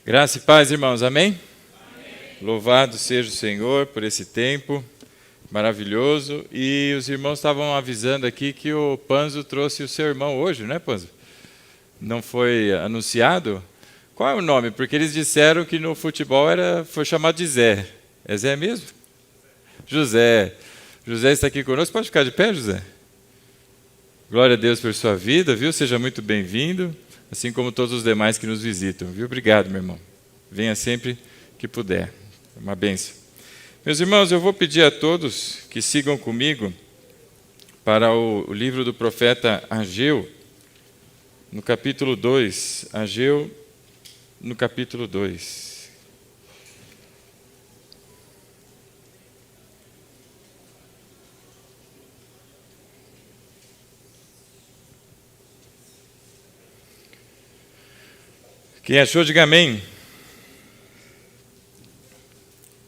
Graça e paz, irmãos, amém? Amém? Louvado seja o Senhor por esse tempo maravilhoso. E os irmãos estavam avisando aqui que o Panzo trouxe o seu irmão hoje, não é, Panzo? Não foi anunciado? Qual é o nome? Porque eles disseram que no futebol foi chamado de Zé. É Zé mesmo? José. José está aqui conosco. Pode ficar de pé, José? Glória a Deus por sua vida, viu? Seja muito bem-vindo. Assim como todos os demais que nos visitam, viu? Obrigado, meu irmão. Venha sempre que puder. É uma bênção. Meus irmãos, eu vou pedir a todos que sigam comigo para o livro do profeta Ageu, no capítulo 2. Ageu, no capítulo 2. Quem achou, diga amém.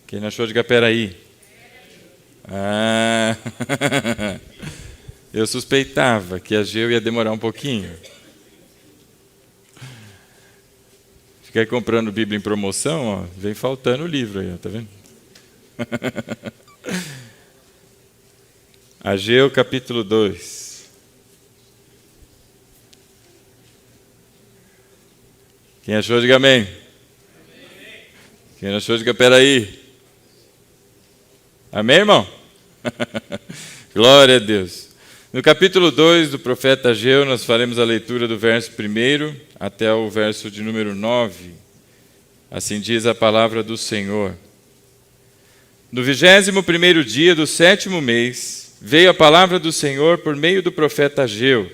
Quem não achou, diga peraí. Eu suspeitava que Ageu ia demorar um pouquinho. Fica aí comprando Bíblia em promoção, ó, vem faltando o livro aí, ó, tá vendo? Ageu capítulo 2. Quem achou, diga amém. Quem não achou, diga peraí. Amém, irmão? Glória a Deus. No capítulo 2 do profeta Ageu, nós faremos a leitura do verso 1 até o verso de número 9. Assim diz a palavra do Senhor. No 21º dia do 7º mês, veio a palavra do Senhor por meio do profeta Ageu.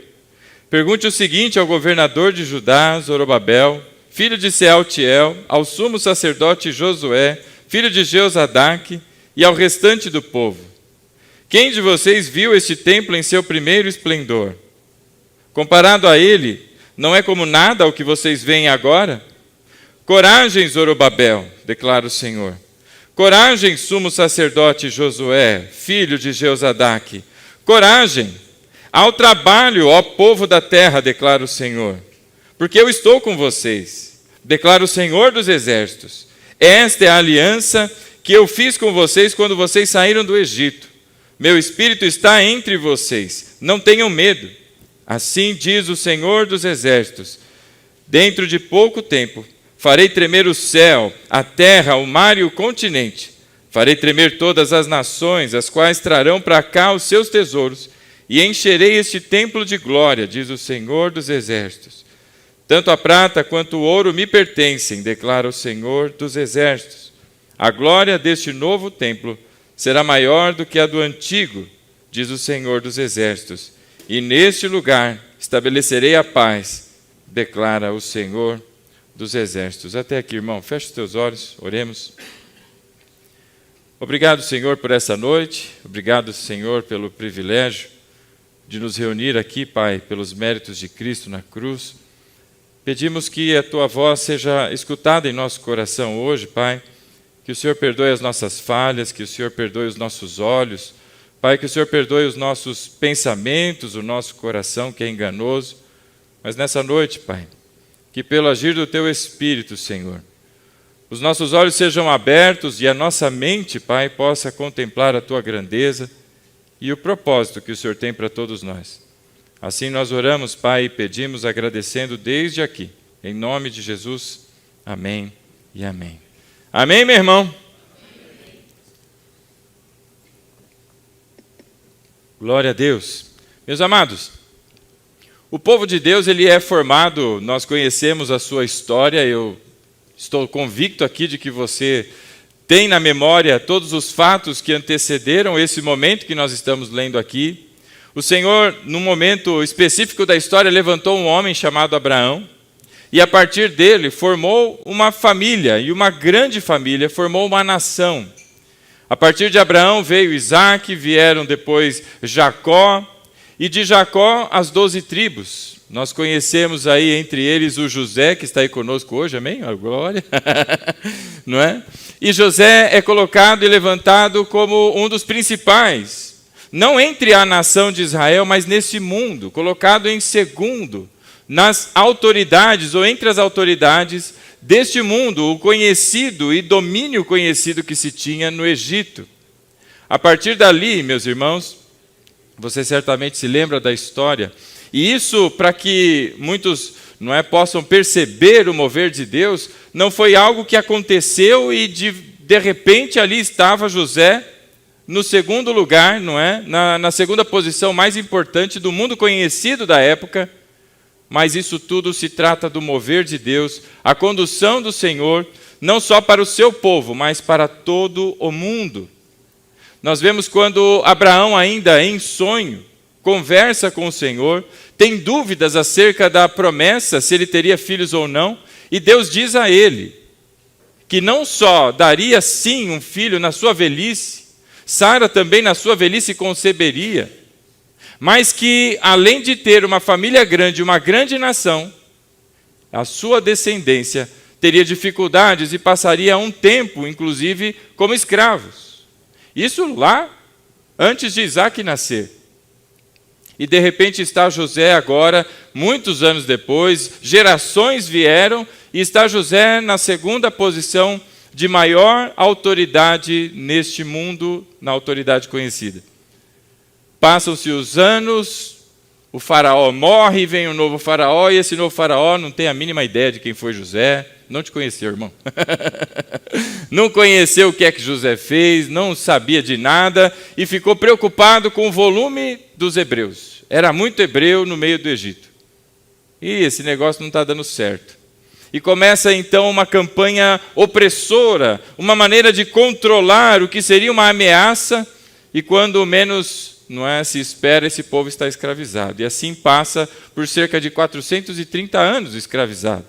Pergunte o seguinte ao governador de Judá, Zorobabel, filho de Sealtiel, ao sumo sacerdote Josué, filho de Jeozadaque, e ao restante do povo. Quem de vocês viu este templo em seu primeiro esplendor? Comparado a ele, não é como nada ao que vocês veem agora? Coragem, Zorobabel, declara o Senhor. Coragem, sumo sacerdote Josué, filho de Jeozadaque. Coragem, ao trabalho, ó povo da terra, declara o Senhor. Porque eu estou com vocês, declara o Senhor dos Exércitos. Esta é a aliança que eu fiz com vocês quando vocês saíram do Egito. Meu espírito está entre vocês, não tenham medo. Assim diz o Senhor dos Exércitos. Dentro de pouco tempo, farei tremer o céu, a terra, o mar e o continente. Farei tremer todas as nações, as quais trarão para cá os seus tesouros, e encherei este templo de glória, diz o Senhor dos Exércitos. Tanto a prata quanto o ouro me pertencem, declara o Senhor dos Exércitos. A glória deste novo templo será maior do que a do antigo, diz o Senhor dos Exércitos. E neste lugar estabelecerei a paz, declara o Senhor dos Exércitos. Até aqui, irmão. Feche os teus olhos, oremos. Obrigado, Senhor, por essa noite. Obrigado, Senhor, pelo privilégio de nos reunir aqui, Pai, pelos méritos de Cristo na cruz. Pedimos que a Tua voz seja escutada em nosso coração hoje, Pai. Que o Senhor perdoe as nossas falhas, que o Senhor perdoe os nossos olhos. Pai, que o Senhor perdoe os nossos pensamentos, o nosso coração que é enganoso. Mas nessa noite, Pai, que pelo agir do Teu Espírito, Senhor, os nossos olhos sejam abertos e a nossa mente, Pai, possa contemplar a Tua grandeza e o propósito que o Senhor tem para todos nós. Assim nós oramos, Pai, e pedimos agradecendo desde aqui. Em nome de Jesus, amém e amém. Amém, meu irmão? Amém. Glória a Deus. Meus amados, o povo de Deus, ele é formado, nós conhecemos a sua história, eu estou convicto aqui de que você tem na memória todos os fatos que antecederam esse momento que nós estamos lendo aqui. O Senhor, num momento específico da história, levantou um homem chamado Abraão, e a partir dele formou uma família, e uma grande família, formou uma nação. A partir de Abraão veio Isaac, vieram depois Jacó, e de Jacó as 12 tribos. Nós conhecemos aí entre eles o José, que está aí conosco hoje, amém? Glória! Não é? E José é colocado e levantado como um dos principais, não entre a nação de Israel, mas nesse mundo, colocado em segundo, nas autoridades ou entre as autoridades deste mundo, o conhecido e domínio conhecido que se tinha no Egito. A partir dali, meus irmãos, você certamente se lembra da história, e isso para que muitos possam perceber o mover de Deus, não foi algo que aconteceu e de repente ali estava José no segundo lugar, na segunda posição mais importante do mundo conhecido da época, mas isso tudo se trata do mover de Deus, a condução do Senhor, não só para o seu povo, mas para todo o mundo. Nós vemos quando Abraão, ainda em sonho, conversa com o Senhor, tem dúvidas acerca da promessa, se ele teria filhos ou não, e Deus diz a ele que não só daria sim um filho na sua velhice, Sara também na sua velhice conceberia, mas que além de ter uma família grande, uma grande nação, a sua descendência teria dificuldades e passaria um tempo, inclusive, como escravos. Isso lá, antes de Isaac nascer. E de repente está José agora, muitos anos depois, gerações vieram, e está José na segunda posição de maior autoridade neste mundo, na autoridade conhecida. Passam-se os anos, o faraó morre, e vem um novo faraó, e esse novo faraó não tem a mínima ideia de quem foi José, não te conheceu, irmão. Não conheceu o que é que José fez, não sabia de nada, e ficou preocupado com o volume dos hebreus. Era muito hebreu no meio do Egito. E esse negócio não está dando certo. E começa então uma campanha opressora, uma maneira de controlar o que seria uma ameaça, e quando menos se espera, esse povo está escravizado. E assim passa por cerca de 430 anos escravizado.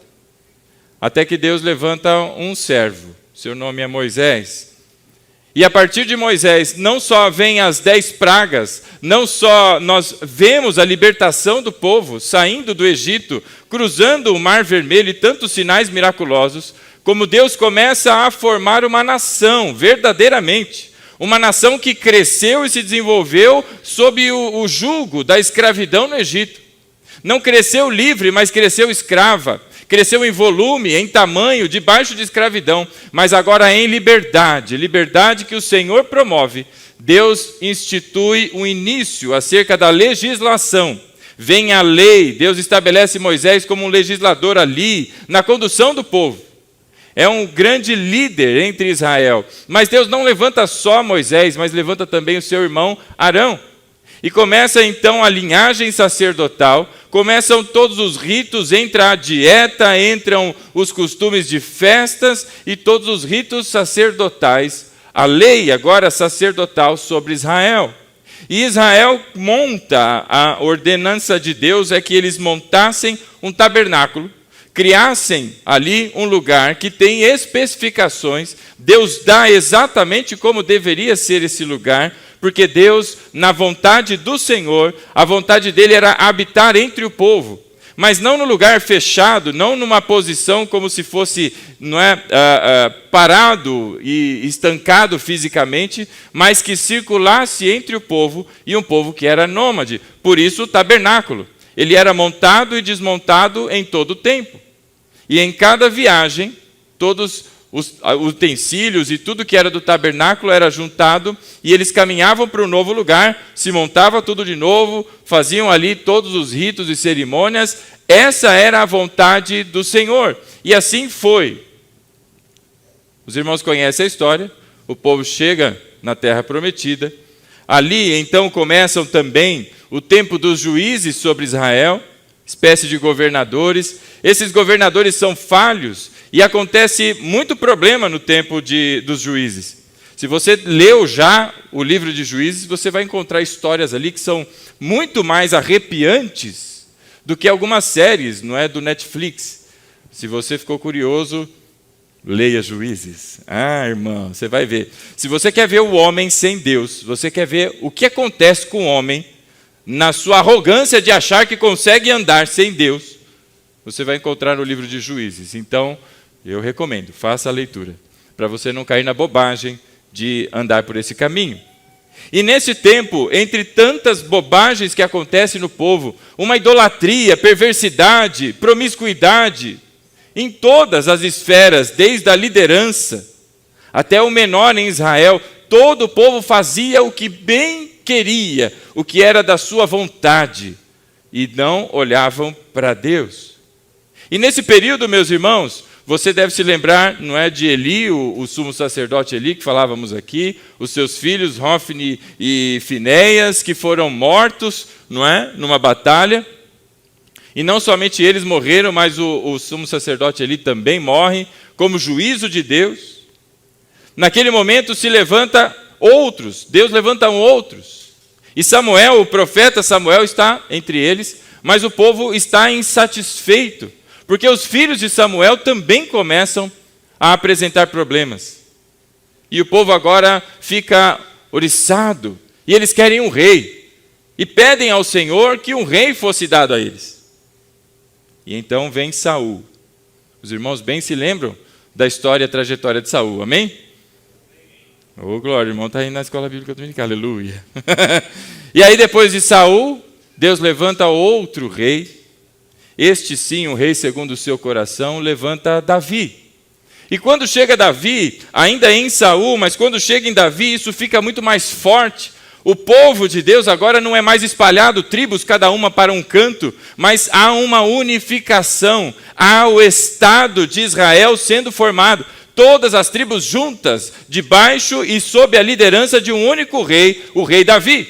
Até que Deus levanta um servo, seu nome é Moisés. E a partir de Moisés, não só vem as 10 pragas, não só nós vemos a libertação do povo saindo do Egito, cruzando o Mar Vermelho e tantos sinais miraculosos, como Deus começa a formar uma nação, verdadeiramente. Uma nação que cresceu e se desenvolveu sob o jugo da escravidão no Egito. Não cresceu livre, mas cresceu escrava. Cresceu em volume, em tamanho, debaixo de escravidão, mas agora em liberdade. Liberdade que o Senhor promove. Deus institui um início acerca da legislação. Vem a lei, Deus estabelece Moisés como um legislador ali, na condução do povo. É um grande líder entre Israel. Mas Deus não levanta só Moisés, mas levanta também o seu irmão Arão. E começa então a linhagem sacerdotal, começam todos os ritos, entra a dieta, entram os costumes de festas e todos os ritos sacerdotais. A lei agora sacerdotal sobre Israel. E Israel monta, a ordenança de Deus é que eles montassem um tabernáculo, criassem ali um lugar que tem especificações, Deus dá exatamente como deveria ser esse lugar, porque Deus, na vontade do Senhor, a vontade dele era habitar entre o povo, mas não no lugar fechado, não numa posição como se fosse parado e estancado fisicamente, mas que circulasse entre o povo e um povo que era nômade. Por isso o tabernáculo. Ele era montado e desmontado em todo o tempo. E em cada viagem, todos os utensílios e tudo que era do tabernáculo era juntado, e eles caminhavam para um novo lugar, se montava tudo de novo, faziam ali todos os ritos e cerimônias. Essa era a vontade do Senhor. E assim foi. Os irmãos conhecem a história, o povo chega na terra prometida. Ali, então, começam também o tempo dos juízes sobre Israel, espécie de governadores. Esses governadores são falhos e acontece muito problema no tempo dos juízes. Se você leu já o livro de Juízes, você vai encontrar histórias ali que são muito mais arrepiantes do que algumas séries, do Netflix. Se você ficou curioso, leia Juízes. Irmão, você vai ver. Se você quer ver o homem sem Deus, você quer ver o que acontece com o homem na sua arrogância de achar que consegue andar sem Deus, você vai encontrar no livro de Juízes. Então, eu recomendo, faça a leitura, para você não cair na bobagem de andar por esse caminho. E nesse tempo, entre tantas bobagens que acontecem no povo, uma idolatria, perversidade, promiscuidade, em todas as esferas, desde a liderança até o menor em Israel, todo o povo fazia o que bem queria, o que era da sua vontade, e não olhavam para Deus. E nesse período, meus irmãos, você deve se lembrar, não é, de Eli, o sumo sacerdote Eli, que falávamos aqui, os seus filhos, Hofni e Finéias, que foram mortos, não é, numa batalha. E não somente eles morreram, mas o sumo sacerdote Eli também morre, como juízo de Deus. Naquele momento se levanta outros, Deus levanta outros. E Samuel, o profeta Samuel, está entre eles, mas o povo está insatisfeito, porque os filhos de Samuel também começam a apresentar problemas. E o povo agora fica oriçado, e eles querem um rei, e pedem ao Senhor que um rei fosse dado a eles. E então vem Saul. Os irmãos bem se lembram da história e trajetória de Saul, amém? Ô, glória, o irmão está indo na escola bíblica dominical, aleluia. E aí depois de Saul, Deus levanta outro rei. Este sim, um rei segundo o seu coração, levanta Davi. E quando chega Davi, ainda em Saul, mas quando chega em Davi, isso fica muito mais forte. O povo de Deus agora não é mais espalhado, tribos, cada uma para um canto, mas há uma unificação, há o Estado de Israel sendo formado. Todas as tribos juntas, debaixo e sob a liderança de um único rei, o rei Davi.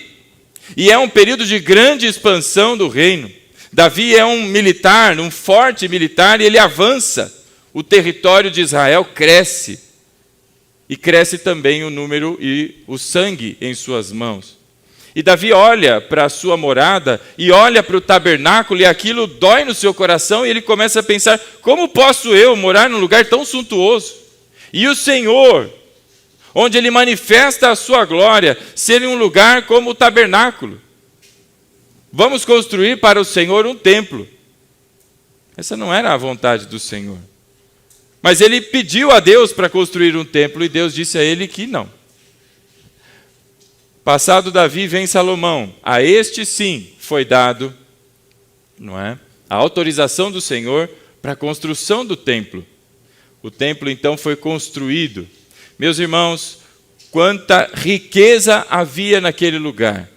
E é um período de grande expansão do reino. Davi é um militar, um forte militar, e ele avança. O território de Israel cresce. E cresce também o número e o sangue em suas mãos. E Davi olha para a sua morada e olha para o tabernáculo, e aquilo dói no seu coração, e ele começa a pensar: como posso eu morar num lugar tão suntuoso? E o Senhor, onde Ele manifesta a sua glória, ser um lugar como o tabernáculo. Vamos construir para o Senhor um templo. Essa não era a vontade do Senhor. Mas ele pediu a Deus para construir um templo, e Deus disse a ele que não. Passado Davi, vem Salomão. A este sim foi dado, não é, a autorização do Senhor para a construção do templo. O templo então foi construído. Meus irmãos, quanta riqueza havia naquele lugar.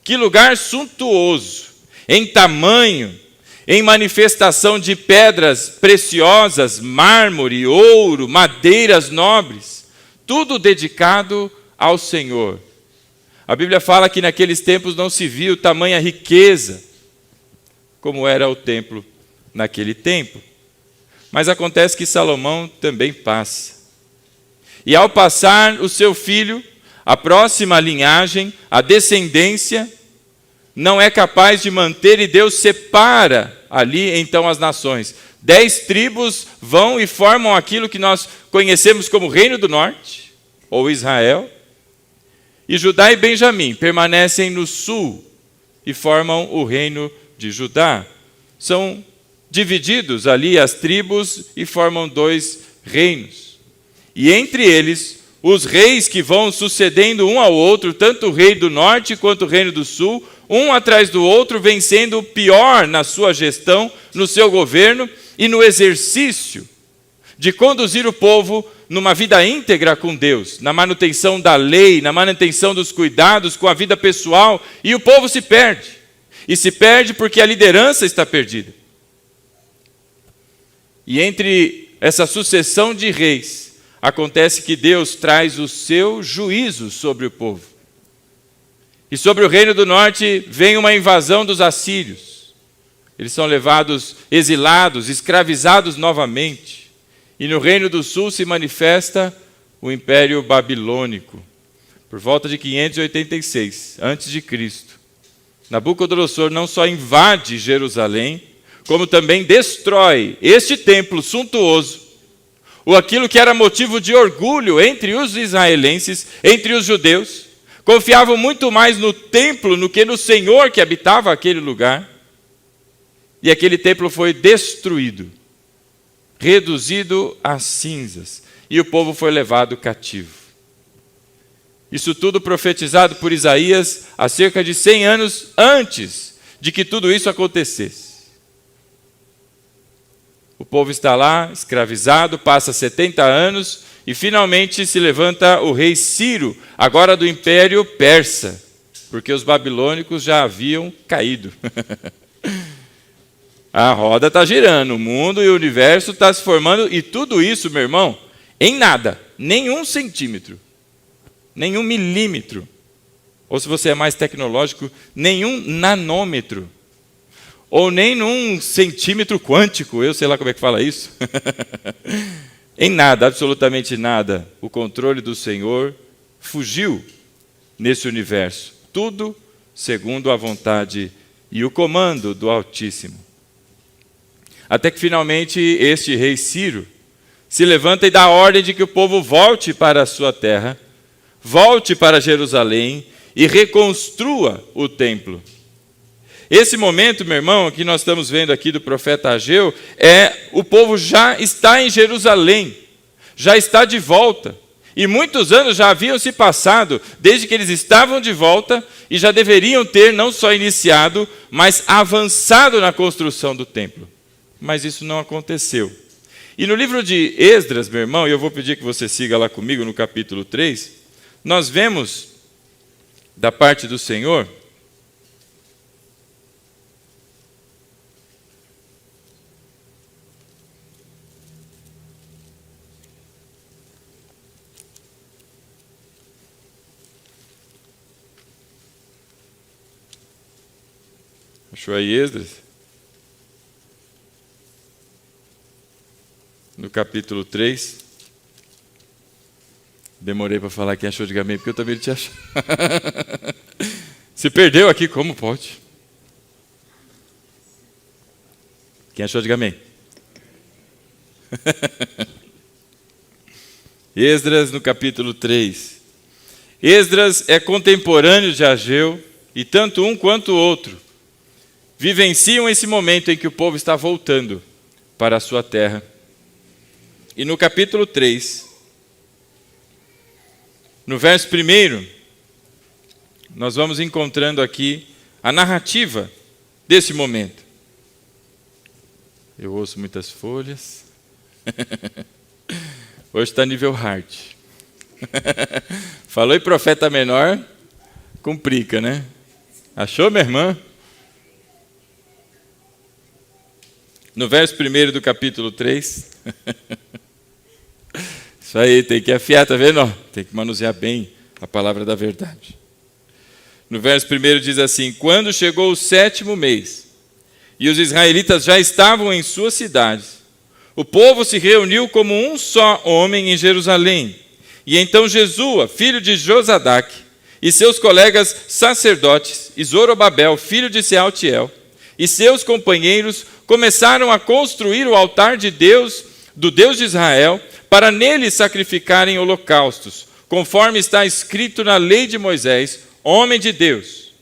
Que lugar suntuoso, em tamanho, em manifestação de pedras preciosas, mármore, ouro, madeiras nobres, tudo dedicado ao Senhor. A Bíblia fala que naqueles tempos não se viu tamanha riqueza, como era o templo naquele tempo. Mas acontece que Salomão também passa. E ao passar o seu filho, a próxima linhagem, a descendência, não é capaz de manter, e Deus separa ali então as nações. 10 tribos vão e formam aquilo que nós conhecemos como Reino do Norte, ou Israel. E Judá e Benjamim permanecem no sul e formam o Reino de Judá. São divididos ali as tribos e formam 2 reinos. E entre eles, os reis que vão sucedendo um ao outro, tanto o rei do norte quanto o reino do sul, um atrás do outro, vem sendo o pior na sua gestão, no seu governo e no exercício de conduzir o povo numa vida íntegra com Deus, na manutenção da lei, na manutenção dos cuidados com a vida pessoal, e o povo se perde. E se perde porque a liderança está perdida. E entre essa sucessão de reis, acontece que Deus traz o seu juízo sobre o povo. E sobre o reino do norte vem uma invasão dos assírios. Eles são levados, exilados, escravizados novamente. E no reino do sul se manifesta o Império Babilônico. Por volta de 586 a.C., Nabucodonosor não só invade Jerusalém, como também destrói este templo suntuoso, ou aquilo que era motivo de orgulho entre os israelenses, entre os judeus. Confiavam muito mais no templo do que no Senhor que habitava aquele lugar. E aquele templo foi destruído, reduzido a cinzas, e o povo foi levado cativo. Isso tudo profetizado por Isaías há cerca de 100 anos antes de que tudo isso acontecesse. O povo está lá, escravizado, passa 70 anos e finalmente se levanta o rei Ciro, agora do Império Persa, porque os babilônicos já haviam caído. A roda está girando, o mundo e o universo estão se formando, e tudo isso, meu irmão, em nada, nenhum centímetro, nenhum milímetro, ou se você é mais tecnológico, nenhum nanômetro, ou nem num centímetro quântico, eu sei lá como é que fala isso. Em nada, absolutamente nada, o controle do Senhor fugiu nesse universo. Tudo segundo a vontade e o comando do Altíssimo. Até que finalmente este rei Ciro se levanta e dá a ordem de que o povo volte para a sua terra, volte para Jerusalém e reconstrua o templo. Esse momento, meu irmão, que nós estamos vendo aqui do profeta Ageu, o povo já está em Jerusalém, já está de volta. E muitos anos já haviam se passado, desde que eles estavam de volta, e já deveriam ter não só iniciado, mas avançado na construção do templo. Mas isso não aconteceu. E no livro de Esdras, meu irmão, e eu vou pedir que você siga lá comigo no capítulo 3, nós vemos, da parte do Senhor, achou aí Esdras? No capítulo 3. Demorei para falar quem achou, diga amém, porque eu também não tinha achado. Se perdeu aqui, como pode? Quem achou, diga amém. Esdras no capítulo 3. Esdras é contemporâneo de Ageu, e tanto um quanto o outro vivenciam esse momento em que o povo está voltando para a sua terra. E no capítulo 3, no verso 1, nós vamos encontrando aqui a narrativa desse momento. Eu ouço muitas folhas. Hoje está nível hard. Falou em profeta menor, complica, né? Achou, minha irmã? No verso 1 do capítulo 3. Isso aí, tem que afiar, tá vendo? Tem que manusear bem a palavra da verdade. No verso 1 diz assim: quando chegou o 7º mês, e os israelitas já estavam em suas cidades, o povo se reuniu como um só homem em Jerusalém. E então Jesua, filho de Josadaque, e seus colegas sacerdotes, e Zorobabel, filho de Sealtiel, e seus companheiros começaram a construir o altar de Deus, do Deus de Israel, para nele sacrificarem holocaustos, conforme está escrito na lei de Moisés, homem de Deus.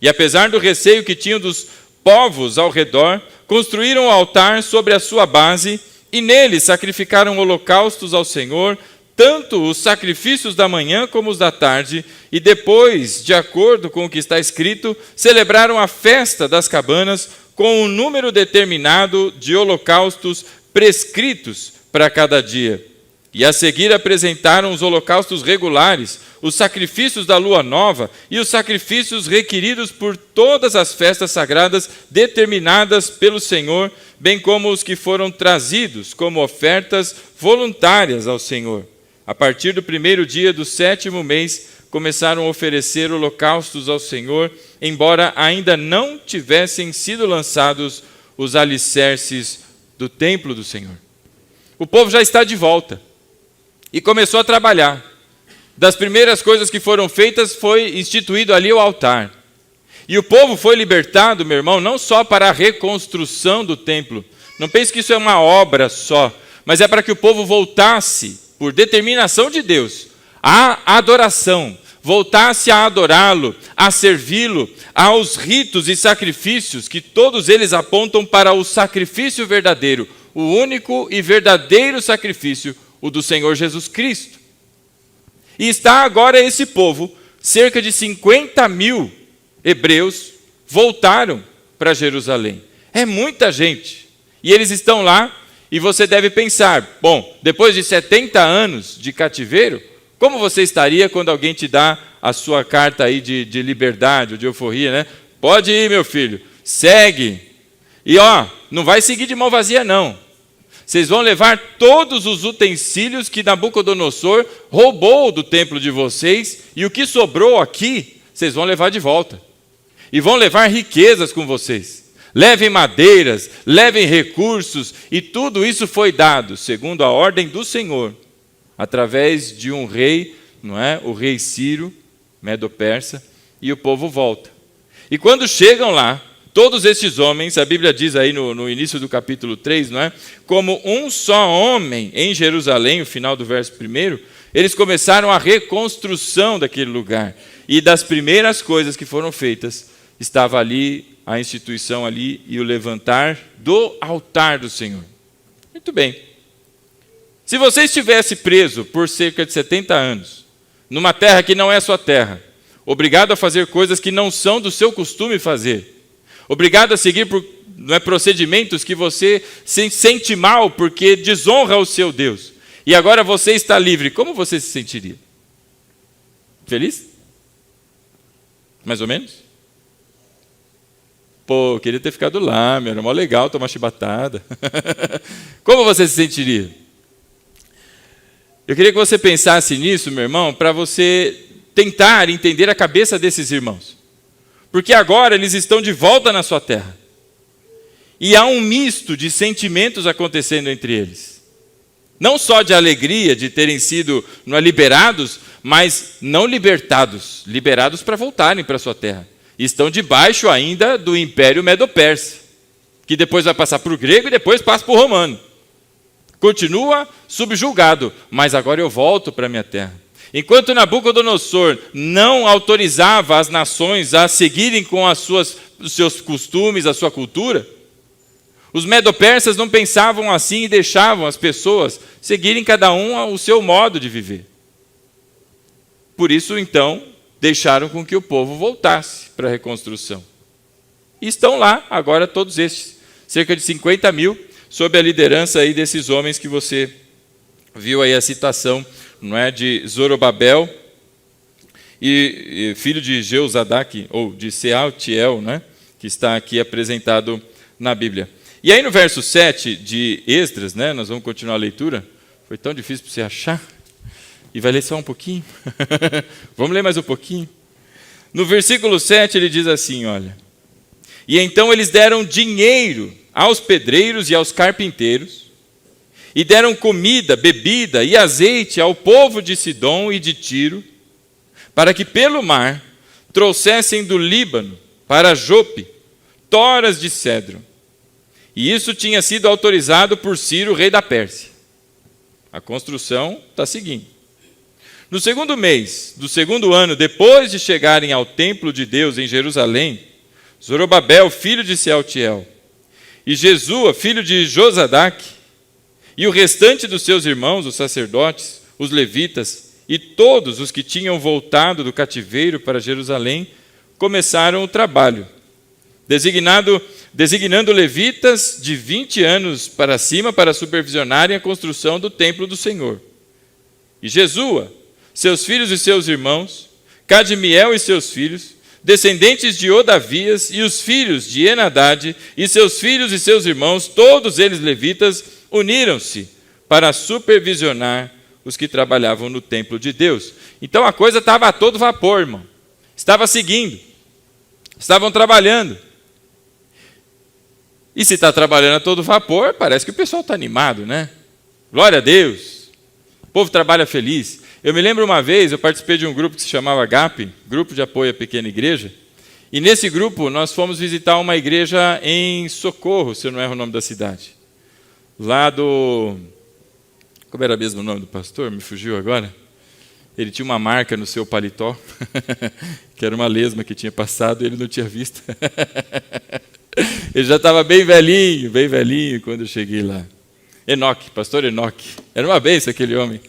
E apesar do receio que tinham dos povos ao redor, construíram o altar sobre a sua base, e nele sacrificaram holocaustos ao Senhor, tanto os sacrifícios da manhã como os da tarde, e depois, de acordo com o que está escrito, celebraram a festa das cabanas com um número determinado de holocaustos prescritos para cada dia. E a seguir apresentaram os holocaustos regulares, os sacrifícios da lua nova e os sacrifícios requeridos por todas as festas sagradas determinadas pelo Senhor, bem como os que foram trazidos como ofertas voluntárias ao Senhor. A partir do 1º dia do 7º mês, começaram a oferecer holocaustos ao Senhor, embora ainda não tivessem sido lançados os alicerces do templo do Senhor. O povo já está de volta e começou a trabalhar. Das primeiras coisas que foram feitas foi instituído ali o altar. E o povo foi libertado, meu irmão, não só para a reconstrução do templo. Não pense que isso é uma obra só, mas é para que o povo voltasse, por determinação de Deus, à adoração, voltasse a adorá-lo, a servi-lo, aos ritos e sacrifícios que todos eles apontam para o sacrifício verdadeiro, o único e verdadeiro sacrifício, o do Senhor Jesus Cristo. E está agora esse povo, cerca de 50 mil hebreus voltaram para Jerusalém. É muita gente. E eles estão lá, e você deve pensar, bom, depois de 70 anos de cativeiro, como você estaria quando alguém te dá a sua carta aí de liberdade, ou de euforia, né? Pode ir, meu filho, segue. E não vai seguir de mão vazia, não. Vocês vão levar todos os utensílios que Nabucodonosor roubou do templo de vocês, e o que sobrou aqui, vocês vão levar de volta. E vão levar riquezas com vocês. Levem madeiras, levem recursos, e tudo isso foi dado, segundo a ordem do Senhor, através de um rei, não é? O rei Ciro, Medo-Persa, e o povo volta. E quando chegam lá, todos estes homens, a Bíblia diz aí no início do capítulo 3, não é? Como um só homem em Jerusalém, o final do verso 1, eles começaram a reconstrução daquele lugar. E das primeiras coisas que foram feitas, estava ali a instituição ali e o levantar do altar do Senhor. Muito bem. Se você estivesse preso por cerca de 70 anos, numa terra que não é sua terra, obrigado a fazer coisas que não são do seu costume fazer, obrigado a seguir procedimentos que você se sente mal porque desonra o seu Deus, e agora você está livre, como você se sentiria? Feliz? Mais ou menos? Pô, queria ter ficado lá, era mó legal tomar chibatada. Como você se sentiria? Eu queria que você pensasse nisso, meu irmão, para você tentar entender a cabeça desses irmãos. Porque agora eles estão de volta na sua terra. E há um misto de sentimentos acontecendo entre eles. Não só de alegria de terem sido liberados, mas não libertados. Liberados para voltarem para a sua terra. Estão debaixo ainda do Império Medo-Persa, que depois vai passar para o grego e depois passa para o romano. Continua subjugado, mas agora eu volto para a minha terra. Enquanto Nabucodonosor não autorizava as nações a seguirem com os seus costumes, a sua cultura, os Medo-Persas não pensavam assim e deixavam as pessoas seguirem cada um o seu modo de viver. Por isso, então, deixaram com que o povo voltasse para a reconstrução. E estão lá agora todos estes, cerca de 50 mil, sob a liderança aí desses homens que você viu aí a citação, não é, de Zorobabel, e filho de Jeozadak, ou de Sealtiel, né, que está aqui apresentado na Bíblia. E aí no verso 7 de Esdras, né, nós vamos continuar a leitura, foi tão difícil para você achar, e vai ler só um pouquinho? Vamos ler mais um pouquinho? No versículo 7 ele diz assim, olha: e então eles deram dinheiro aos pedreiros e aos carpinteiros, e deram comida, bebida e azeite ao povo de Sidom e de Tiro, para que pelo mar trouxessem do Líbano para Jope toras de cedro. E isso tinha sido autorizado por Ciro, rei da Pérsia. A construção está seguindo. No segundo mês do segundo ano, depois de chegarem ao templo de Deus em Jerusalém, Zorobabel, filho de Sealtiel, e Jesua, filho de Josadak, e o restante dos seus irmãos, os sacerdotes, os levitas, e todos os que tinham voltado do cativeiro para Jerusalém, começaram o trabalho, designando levitas de 20 anos para cima para supervisionarem a construção do templo do Senhor. E Jesua, seus filhos e seus irmãos, Cadmiel e seus filhos, descendentes de Odavias, e os filhos de Enadade, e seus filhos e seus irmãos, todos eles levitas, uniram-se para supervisionar os que trabalhavam no templo de Deus. Então a coisa estava a todo vapor, irmão. Estava seguindo. Estavam trabalhando. E se está trabalhando a todo vapor, parece que o pessoal está animado, né? Glória a Deus. O povo trabalha feliz. Eu me lembro uma vez, eu participei de um grupo que se chamava GAP, Grupo de Apoio à Pequena Igreja, e nesse grupo nós fomos visitar uma igreja em Socorro, se eu não erro o nome da cidade. Lá do... Como era mesmo o nome do pastor? Me fugiu agora. Ele tinha uma marca no seu paletó, que era uma lesma que tinha passado e ele não tinha visto. Ele já estava bem velhinho quando eu cheguei lá. Enoque, pastor Enoque. Era uma bênção aquele homem.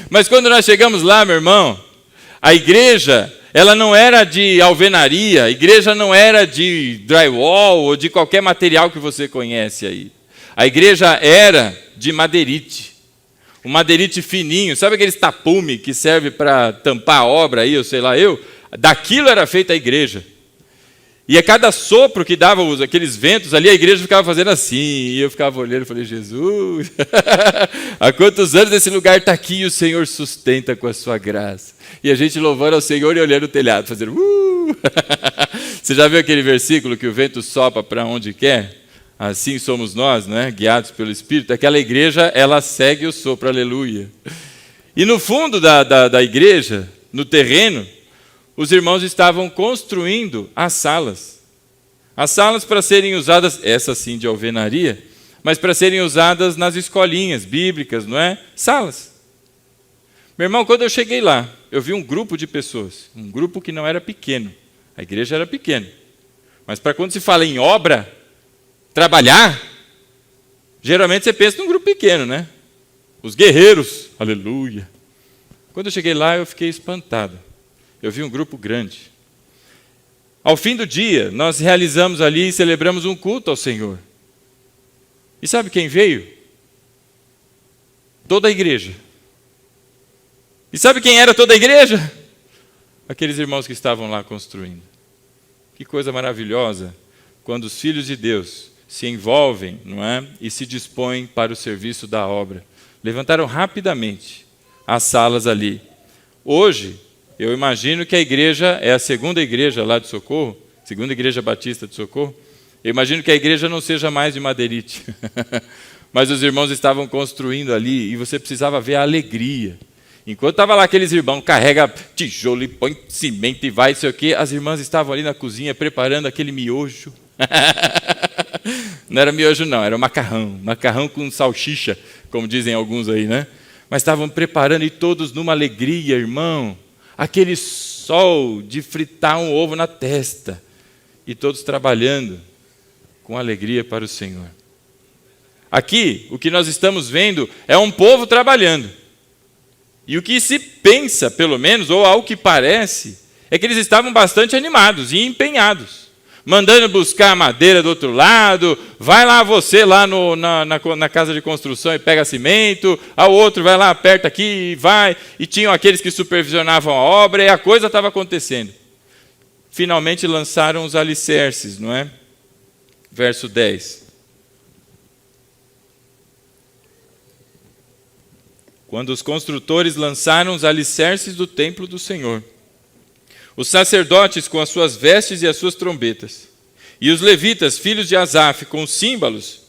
Mas quando nós chegamos lá, meu irmão, a igreja, ela não era de alvenaria, a igreja não era de drywall ou de qualquer material que você conhece aí. A igreja era de madeirite, um madeirite fininho, sabe aqueles tapume que serve para tampar a obra aí, ou sei lá eu? Daquilo era feita a igreja. E a cada sopro que dava aqueles ventos ali, a igreja ficava fazendo assim. E eu ficava olhando e falei, Jesus, há quantos anos esse lugar está aqui e o Senhor sustenta com a sua graça. E a gente louvando ao Senhor e olhando o telhado, fazendo Você já viu aquele versículo que o vento sopra para onde quer? Assim somos nós, né? Guiados pelo Espírito. Aquela igreja, ela segue o sopro, aleluia. E no fundo da igreja, no terreno, os irmãos estavam construindo as salas. As salas para serem usadas, essa sim de alvenaria, mas para serem usadas nas escolinhas bíblicas, não é? Salas. Meu irmão, quando eu cheguei lá, eu vi um grupo de pessoas, um grupo que não era pequeno. A igreja era pequena. Mas para quando se fala em obra, trabalhar, geralmente você pensa num grupo pequeno, né? Os guerreiros, aleluia. Quando eu cheguei lá, eu fiquei espantado. Eu vi um grupo grande. Ao fim do dia, nós realizamos ali e celebramos um culto ao Senhor. E sabe quem veio? Toda a igreja. E sabe quem era toda a igreja? Aqueles irmãos que estavam lá construindo. Que coisa maravilhosa quando os filhos de Deus se envolvem, não é? E se dispõem para o serviço da obra. Levantaram rapidamente as salas ali. Hoje, eu imagino que a igreja é a segunda igreja lá de Socorro, segunda igreja batista de Socorro. Eu imagino que a igreja não seja mais de madeirite. Mas os irmãos estavam construindo ali e você precisava ver a alegria. Enquanto estava lá aqueles irmãos, carrega tijolo e põe cimento e vai, sei o quê, as irmãs estavam ali na cozinha preparando aquele miojo. Não era miojo não, era macarrão com salsicha, como dizem alguns aí, né? Mas estavam preparando e todos numa alegria, irmão. Aquele sol de fritar um ovo na testa. E todos trabalhando com alegria para o Senhor. Aqui, o que nós estamos vendo é um povo trabalhando. E o que se pensa, pelo menos, ou ao que parece, é que eles estavam bastante animados e empenhados. Mandando buscar madeira do outro lado, vai lá você lá na casa de construção e pega cimento, ao outro vai lá, aperta aqui e vai. E tinham aqueles que supervisionavam a obra e a coisa estava acontecendo. Finalmente lançaram os alicerces, não é? Verso 10. Quando os construtores lançaram os alicerces do templo do Senhor, os sacerdotes com as suas vestes e as suas trombetas, e os levitas, filhos de Asaf, com os símbolos,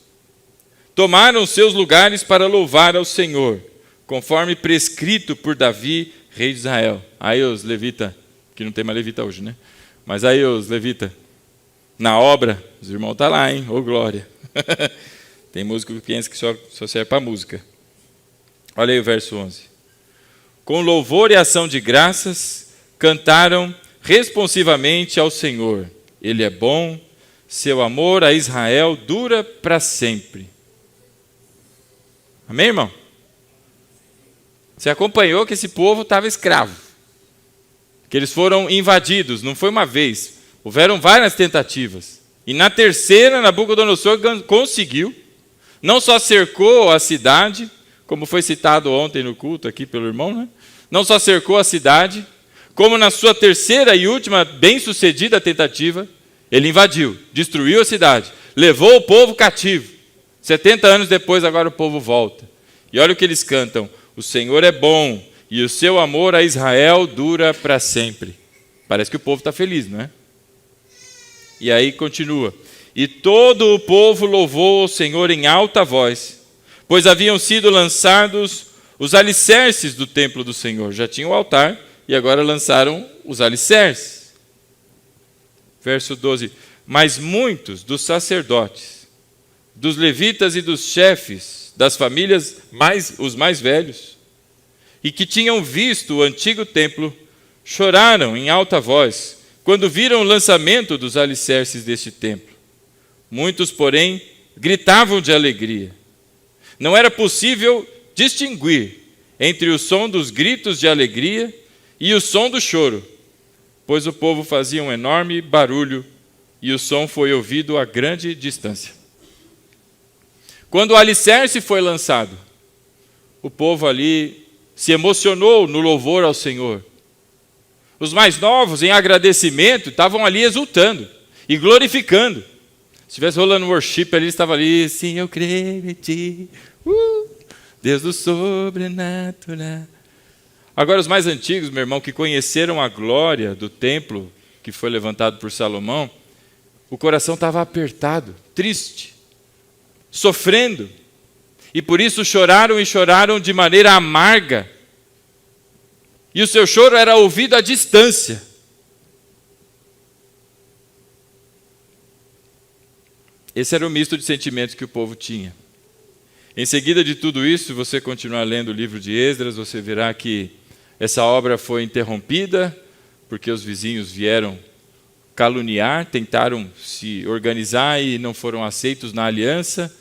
tomaram os seus lugares para louvar ao Senhor, conforme prescrito por Davi, rei de Israel. Aí os levitas, que não tem mais levita hoje, né? Mas aí os levitas, na obra, os irmãos estão lá, hein? Ô glória! Tem músico que pensa que só serve para música. Olha aí o verso 11. Com louvor e ação de graças, cantaram responsivamente ao Senhor. Ele é bom, seu amor a Israel dura para sempre. Amém, irmão? Você acompanhou que esse povo estava escravo. Que eles foram invadidos, não foi uma vez. Houveram várias tentativas. E na terceira, Nabucodonosor conseguiu. Não só cercou a cidade, como foi citado ontem no culto aqui pelo irmão, né? Não só cercou a cidade, como na sua terceira e última bem-sucedida tentativa, ele invadiu, destruiu a cidade, levou o povo cativo. 70 anos depois, agora o povo volta. E olha o que eles cantam: o Senhor é bom e o seu amor a Israel dura para sempre. Parece que o povo está feliz, não é? E aí continua. E todo o povo louvou o Senhor em alta voz, pois haviam sido lançados os alicerces do templo do Senhor. Já tinha o altar e agora lançaram os alicerces. Verso 12. Mas muitos dos sacerdotes, dos levitas e dos chefes das famílias, os mais velhos, e que tinham visto o antigo templo, choraram em alta voz quando viram o lançamento dos alicerces deste templo. Muitos, porém, gritavam de alegria. Não era possível distinguir entre o som dos gritos de alegria e o som do choro, pois o povo fazia um enorme barulho e o som foi ouvido a grande distância. Quando o alicerce foi lançado, o povo ali se emocionou no louvor ao Senhor. Os mais novos, em agradecimento, estavam ali exultando e glorificando. Se estivesse rolando worship ali, estava ali, sim, eu creio em ti, Deus do sobrenatural. Agora, os mais antigos, meu irmão, que conheceram a glória do templo que foi levantado por Salomão, o coração estava apertado, triste, sofrendo. E por isso choraram e choraram de maneira amarga. E o seu choro era ouvido à distância. Esse era o misto de sentimentos que o povo tinha. Em seguida de tudo isso, você continuar lendo o livro de Esdras, você verá que essa obra foi interrompida, porque os vizinhos vieram caluniar, tentaram se organizar e não foram aceitos na aliança.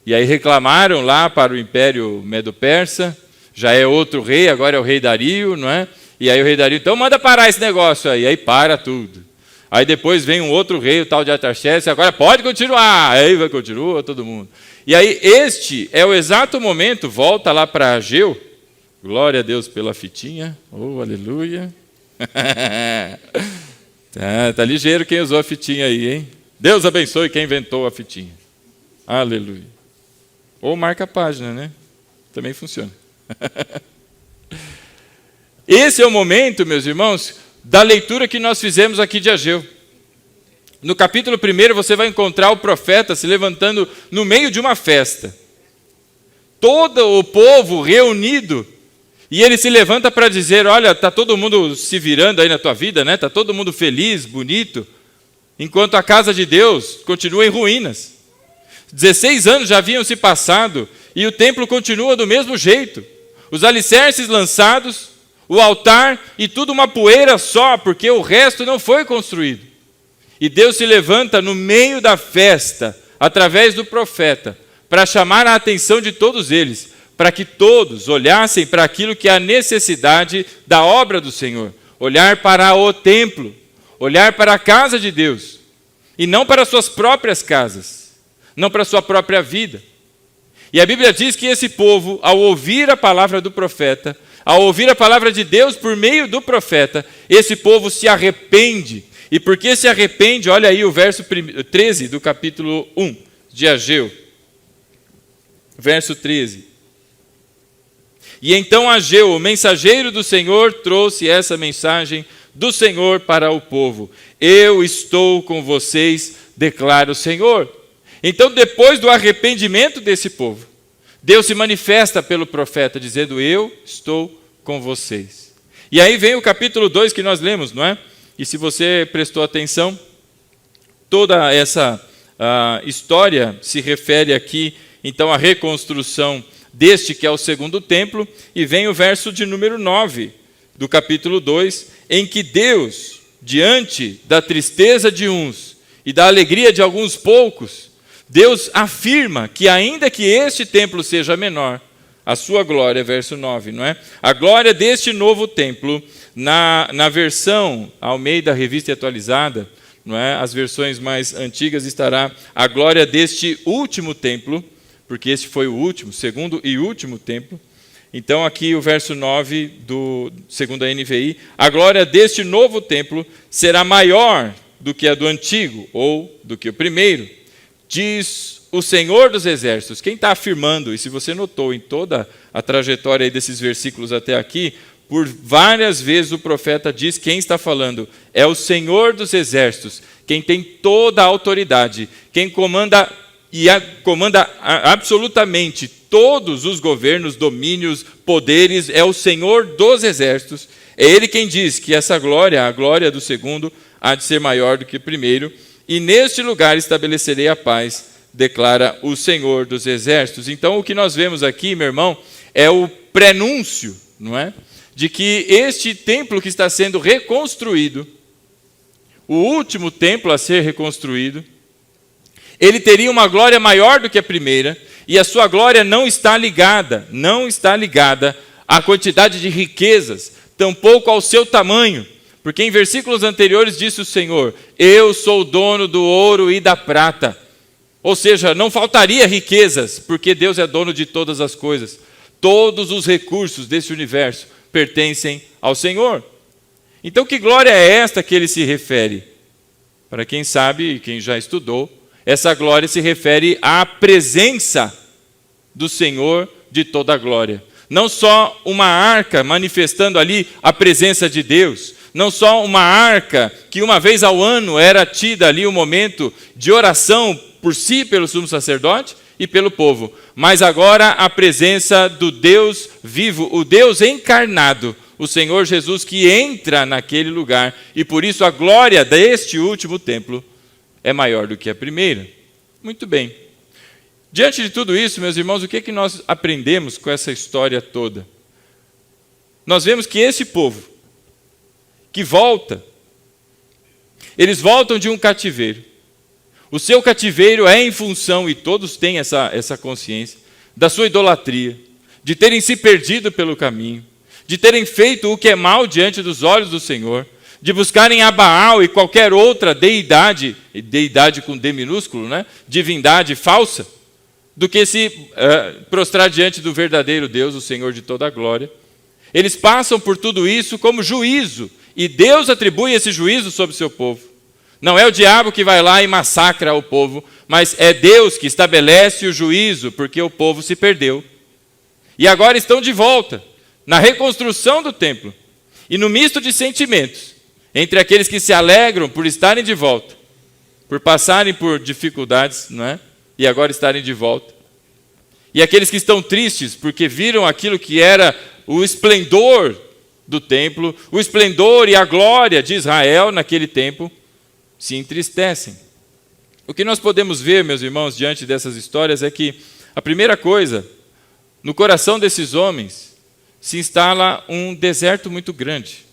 E aí reclamaram lá para o Império Medo-Persa, já é outro rei, agora é o rei Dario, não é? E aí o rei Dario, então manda parar esse negócio aí para tudo. Aí depois vem um outro rei, o tal de Artaxerxes, agora pode continuar, aí vai continua todo mundo. E aí este é o exato momento, volta lá para Ageu, glória a Deus pela fitinha, oh aleluia. Tá ligeiro quem usou a fitinha aí, hein? Deus abençoe quem inventou a fitinha, aleluia. Ou marca a página, né? Também funciona. Esse é o momento, meus irmãos, da leitura que nós fizemos aqui de Ageu. No capítulo 1 você vai encontrar o profeta se levantando no meio de uma festa. Todo o povo reunido. E ele se levanta para dizer, olha, está todo mundo se virando aí na tua vida, né? Está todo mundo feliz, bonito, enquanto a casa de Deus continua em ruínas. 16 anos já haviam se passado e o templo continua do mesmo jeito. Os alicerces lançados, o altar e tudo uma poeira só, porque o resto não foi construído. E Deus se levanta no meio da festa, através do profeta, para chamar a atenção de todos eles, para que todos olhassem para aquilo que é a necessidade da obra do Senhor. Olhar para o templo, olhar para a casa de Deus, e não para suas próprias casas, não para a sua própria vida. E a Bíblia diz que esse povo, ao ouvir a palavra do profeta, ao ouvir a palavra de Deus por meio do profeta, esse povo se arrepende. E porque se arrepende, olha aí o verso 13 do capítulo 1 de Ageu. Verso 13. E então Ageu, o mensageiro do Senhor, trouxe essa mensagem do Senhor para o povo. Eu estou com vocês, declara o Senhor. Então, depois do arrependimento desse povo, Deus se manifesta pelo profeta, dizendo, eu estou com vocês. E aí vem o capítulo 2 que nós lemos, não é? E se você prestou atenção, toda essa história se refere aqui, então, à reconstrução deste que é o segundo templo, e vem o verso de número 9 do capítulo 2, em que Deus, diante da tristeza de uns e da alegria de alguns poucos, Deus afirma que ainda que este templo seja menor, a sua glória, verso 9, não é? A glória deste novo templo, na versão Almeida Revista e Atualizada, não é? As versões mais antigas estará a glória deste último templo, porque este foi o último, segundo e último templo. Então aqui o verso 9, segundo a NVI, a glória deste novo templo será maior do que a do antigo, ou do que o primeiro, diz o Senhor dos Exércitos. Quem está afirmando, e se você notou em toda a trajetória aí desses versículos até aqui, por várias vezes o profeta diz quem está falando. É o Senhor dos Exércitos, quem tem toda a autoridade, quem comanda absolutamente todos os governos, domínios, poderes, é o Senhor dos Exércitos. É Ele quem diz que essa glória, a glória do segundo, há de ser maior do que o primeiro. E neste lugar estabelecerei a paz, declara o Senhor dos Exércitos. Então, o que nós vemos aqui, meu irmão, é o prenúncio, não é? De que este templo que está sendo reconstruído, o último templo a ser reconstruído, ele teria uma glória maior do que a primeira, e a sua glória não está ligada à quantidade de riquezas, tampouco ao seu tamanho. Porque em versículos anteriores disse o Senhor: eu sou o dono do ouro e da prata. Ou seja, não faltaria riquezas, porque Deus é dono de todas as coisas. Todos os recursos desse universo pertencem ao Senhor. Então, que glória é esta que ele se refere? Para quem sabe e quem já estudou, essa glória se refere à presença do Senhor de toda a glória. Não só uma arca manifestando ali a presença de Deus, não só uma arca que uma vez ao ano era tida ali um momento de oração por si, pelo sumo sacerdote e pelo povo, mas agora a presença do Deus vivo, o Deus encarnado, o Senhor Jesus, que entra naquele lugar, e por isso a glória deste último templo é maior do que a primeira. Muito bem. Diante de tudo isso, meus irmãos, o que é que nós aprendemos com essa história toda? Nós vemos que esse povo que volta, eles voltam de um cativeiro. O seu cativeiro é em função, e todos têm essa consciência, da sua idolatria, de terem se perdido pelo caminho, de terem feito o que é mal diante dos olhos do Senhor, de buscarem a Baal e qualquer outra deidade com D minúsculo, né? Divindade falsa, do que se prostrar diante do verdadeiro Deus, o Senhor de toda a glória. Eles passam por tudo isso como juízo, e Deus atribui esse juízo sobre o seu povo. Não é o diabo que vai lá e massacra o povo, mas é Deus que estabelece o juízo, porque o povo se perdeu. E agora estão de volta, na reconstrução do templo, e no misto de sentimentos, entre aqueles que se alegram por estarem de volta, por passarem por dificuldades, não é? E agora estarem de volta. E aqueles que estão tristes porque viram aquilo que era o esplendor do templo, o esplendor e a glória de Israel naquele tempo, se entristecem. O que nós podemos ver, meus irmãos, diante dessas histórias é que a primeira coisa, no coração desses homens, se instala um deserto muito grande.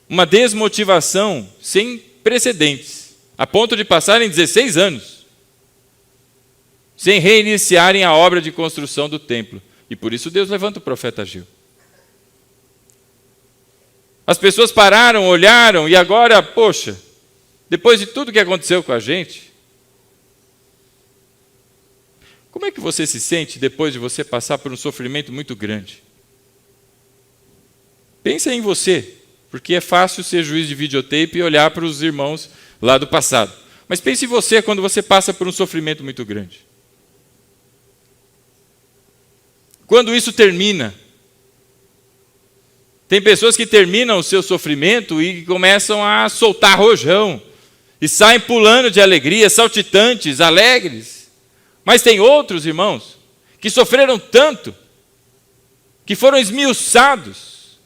Uma desmotivação sem precedentes, a ponto de passarem 16 anos sem reiniciarem a obra de construção do templo. E por isso Deus levanta o profeta Ageu. As pessoas pararam, olharam, e agora, poxa, depois de tudo que aconteceu com a gente, como é que você se sente depois de você passar por um sofrimento muito grande? Pensa em você, porque é fácil ser juiz de videotape e olhar para os irmãos lá do passado. Mas pense em você quando você passa por um sofrimento muito grande. Quando isso termina, tem pessoas que terminam o seu sofrimento e começam a soltar rojão, e saem pulando de alegria, saltitantes, alegres. Mas tem outros, irmãos, que sofreram tanto, que foram esmiuçados,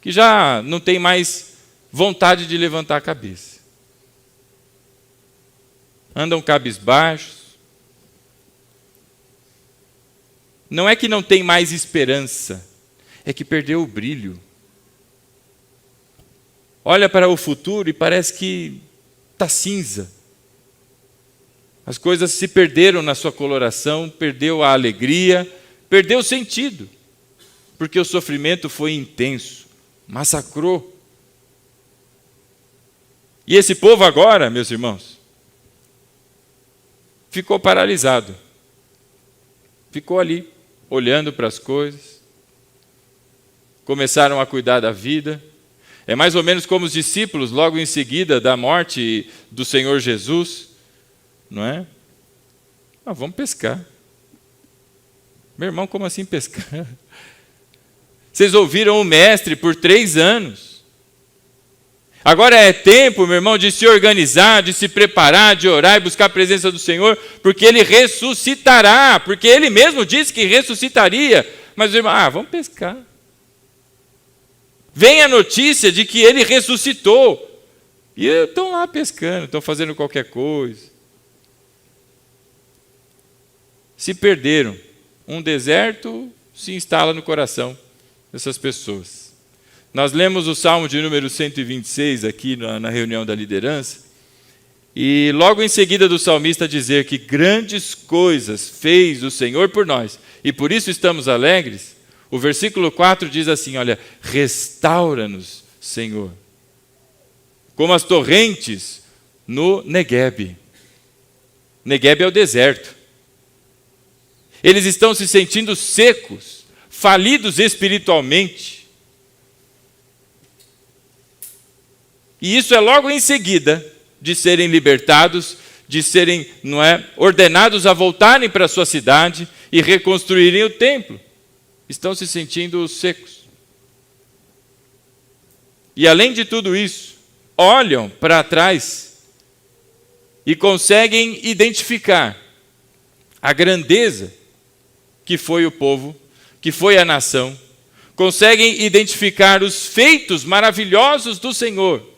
que já não tem mais vontade de levantar a cabeça. Andam cabisbaixos. Não é que não tem mais esperança, é que perdeu o brilho. Olha para o futuro e parece que está cinza. As coisas se perderam na sua coloração, perdeu a alegria, perdeu o sentido, porque o sofrimento foi intenso, massacrou. E esse povo agora, meus irmãos, ficou paralisado. Ficou ali, olhando para as coisas. Começaram a cuidar da vida. É mais ou menos como os discípulos, logo em seguida da morte do Senhor Jesus, não é? Vamos pescar. Meu irmão, como assim pescar? Vocês ouviram o mestre por 3 anos. Agora é tempo, meu irmão, de se organizar, de se preparar, de orar e buscar a presença do Senhor, porque Ele ressuscitará, porque Ele mesmo disse que ressuscitaria. Mas, irmão, vamos pescar. Vem a notícia de que Ele ressuscitou. E estão lá pescando, estão fazendo qualquer coisa. Se perderam. Um deserto se instala no coração dessas pessoas. Nós lemos o Salmo de número 126 aqui na reunião da liderança, e logo em seguida do salmista dizer que grandes coisas fez o Senhor por nós, e por isso estamos alegres, o versículo 4 diz assim, olha, restaura-nos, Senhor, como as torrentes no Neguebe. Neguebe é o deserto. Eles estão se sentindo secos, falidos espiritualmente. E isso é logo em seguida de serem libertados, de serem, ordenados a voltarem para a sua cidade e reconstruírem o templo. Estão se sentindo secos. E além de tudo isso, olham para trás e conseguem identificar a grandeza que foi o povo, que foi a nação, conseguem identificar os feitos maravilhosos do Senhor.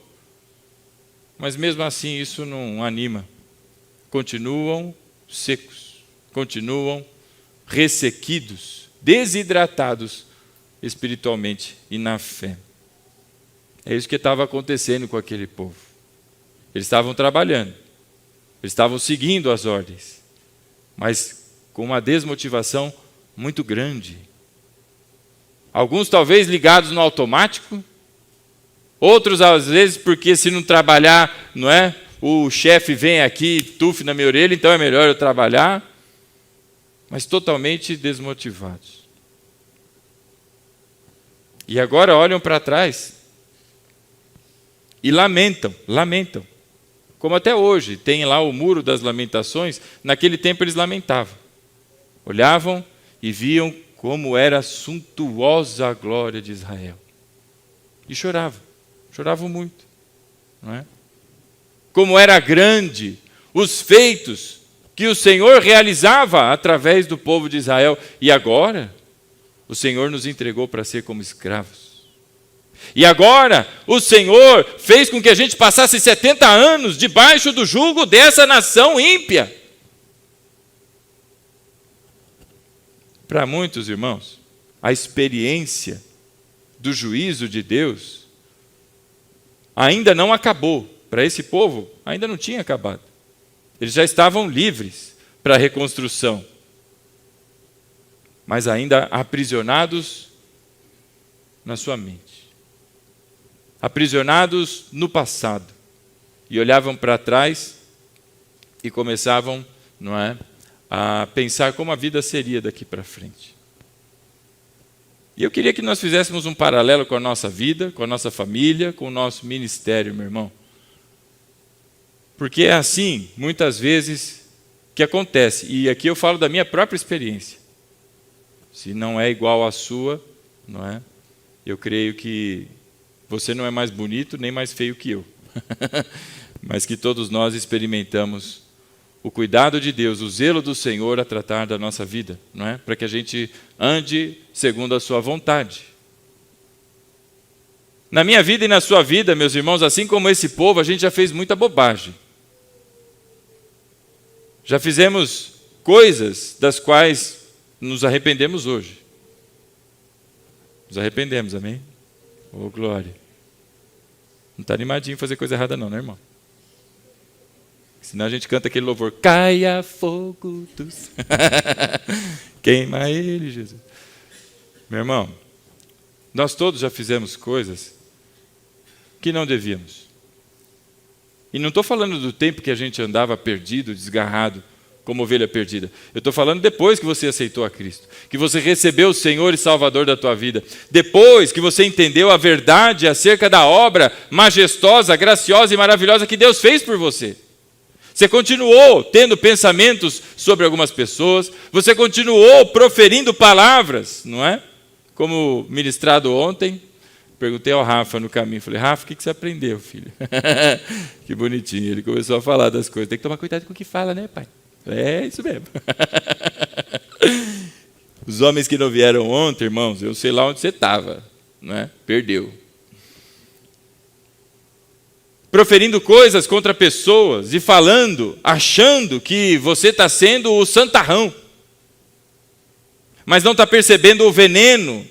Mas mesmo assim isso não anima. Continuam secos, continuam ressequidos, desidratados espiritualmente e na fé. É isso que estava acontecendo com aquele povo. Eles estavam trabalhando, eles estavam seguindo as ordens, mas com uma desmotivação muito grande. Alguns talvez ligados no automático, outros às vezes porque se não trabalhar, o chefe vem aqui, tufe na minha orelha, então é melhor eu trabalhar, mas totalmente desmotivados. E agora olham para trás e lamentam, como até hoje tem lá o muro das lamentações. Naquele tempo eles lamentavam, olhavam e viam como era suntuosa a glória de Israel e choravam muito, não é? Como era grande os feitos que o Senhor realizava através do povo de Israel, e agora o Senhor nos entregou para ser como escravos. E agora o Senhor fez com que a gente passasse 70 anos debaixo do jugo dessa nação ímpia. Para muitos irmãos, a experiência do juízo de Deus ainda não acabou. Para esse povo, ainda não tinha acabado. Eles já estavam livres para a reconstrução, mas ainda aprisionados na sua mente, aprisionados no passado, e olhavam para trás e começavam, a pensar como a vida seria daqui para frente. E eu queria que nós fizéssemos um paralelo com a nossa vida, com a nossa família, com o nosso ministério, meu irmão. Porque é assim, muitas vezes, que acontece. E aqui eu falo da minha própria experiência. Se não é igual à sua, eu creio que você não é mais bonito nem mais feio que eu. Mas que todos nós experimentamos o cuidado de Deus, o zelo do Senhor a tratar da nossa vida, para que a gente ande segundo a sua vontade. Na minha vida e na sua vida, meus irmãos, assim como esse povo, a gente já fez muita bobagem. Já fizemos coisas das quais nos arrependemos hoje. Nos arrependemos, amém? Oh, glória. Não está animadinho fazer coisa errada não, né, irmão? Senão a gente canta aquele louvor, caia fogo dos... Queima ele, Jesus. Meu irmão, nós todos já fizemos coisas que não devíamos. E não estou falando do tempo que a gente andava perdido, desgarrado, como ovelha perdida. Eu estou falando depois que você aceitou a Cristo, que você recebeu o Senhor e Salvador da tua vida, depois que você entendeu a verdade acerca da obra majestosa, graciosa e maravilhosa que Deus fez por você. Você continuou tendo pensamentos sobre algumas pessoas, você continuou proferindo palavras, Como ministrado ontem, perguntei ao Rafa no caminho, falei, Rafa, o que você aprendeu, filho? Que bonitinho, ele começou a falar das coisas. Tem que tomar cuidado com o que fala, né, pai? É isso mesmo. Os homens que não vieram ontem, irmãos, eu sei lá onde você estava, Perdeu. Proferindo coisas contra pessoas e falando, achando que você está sendo o santarrão, mas não está percebendo o veneno,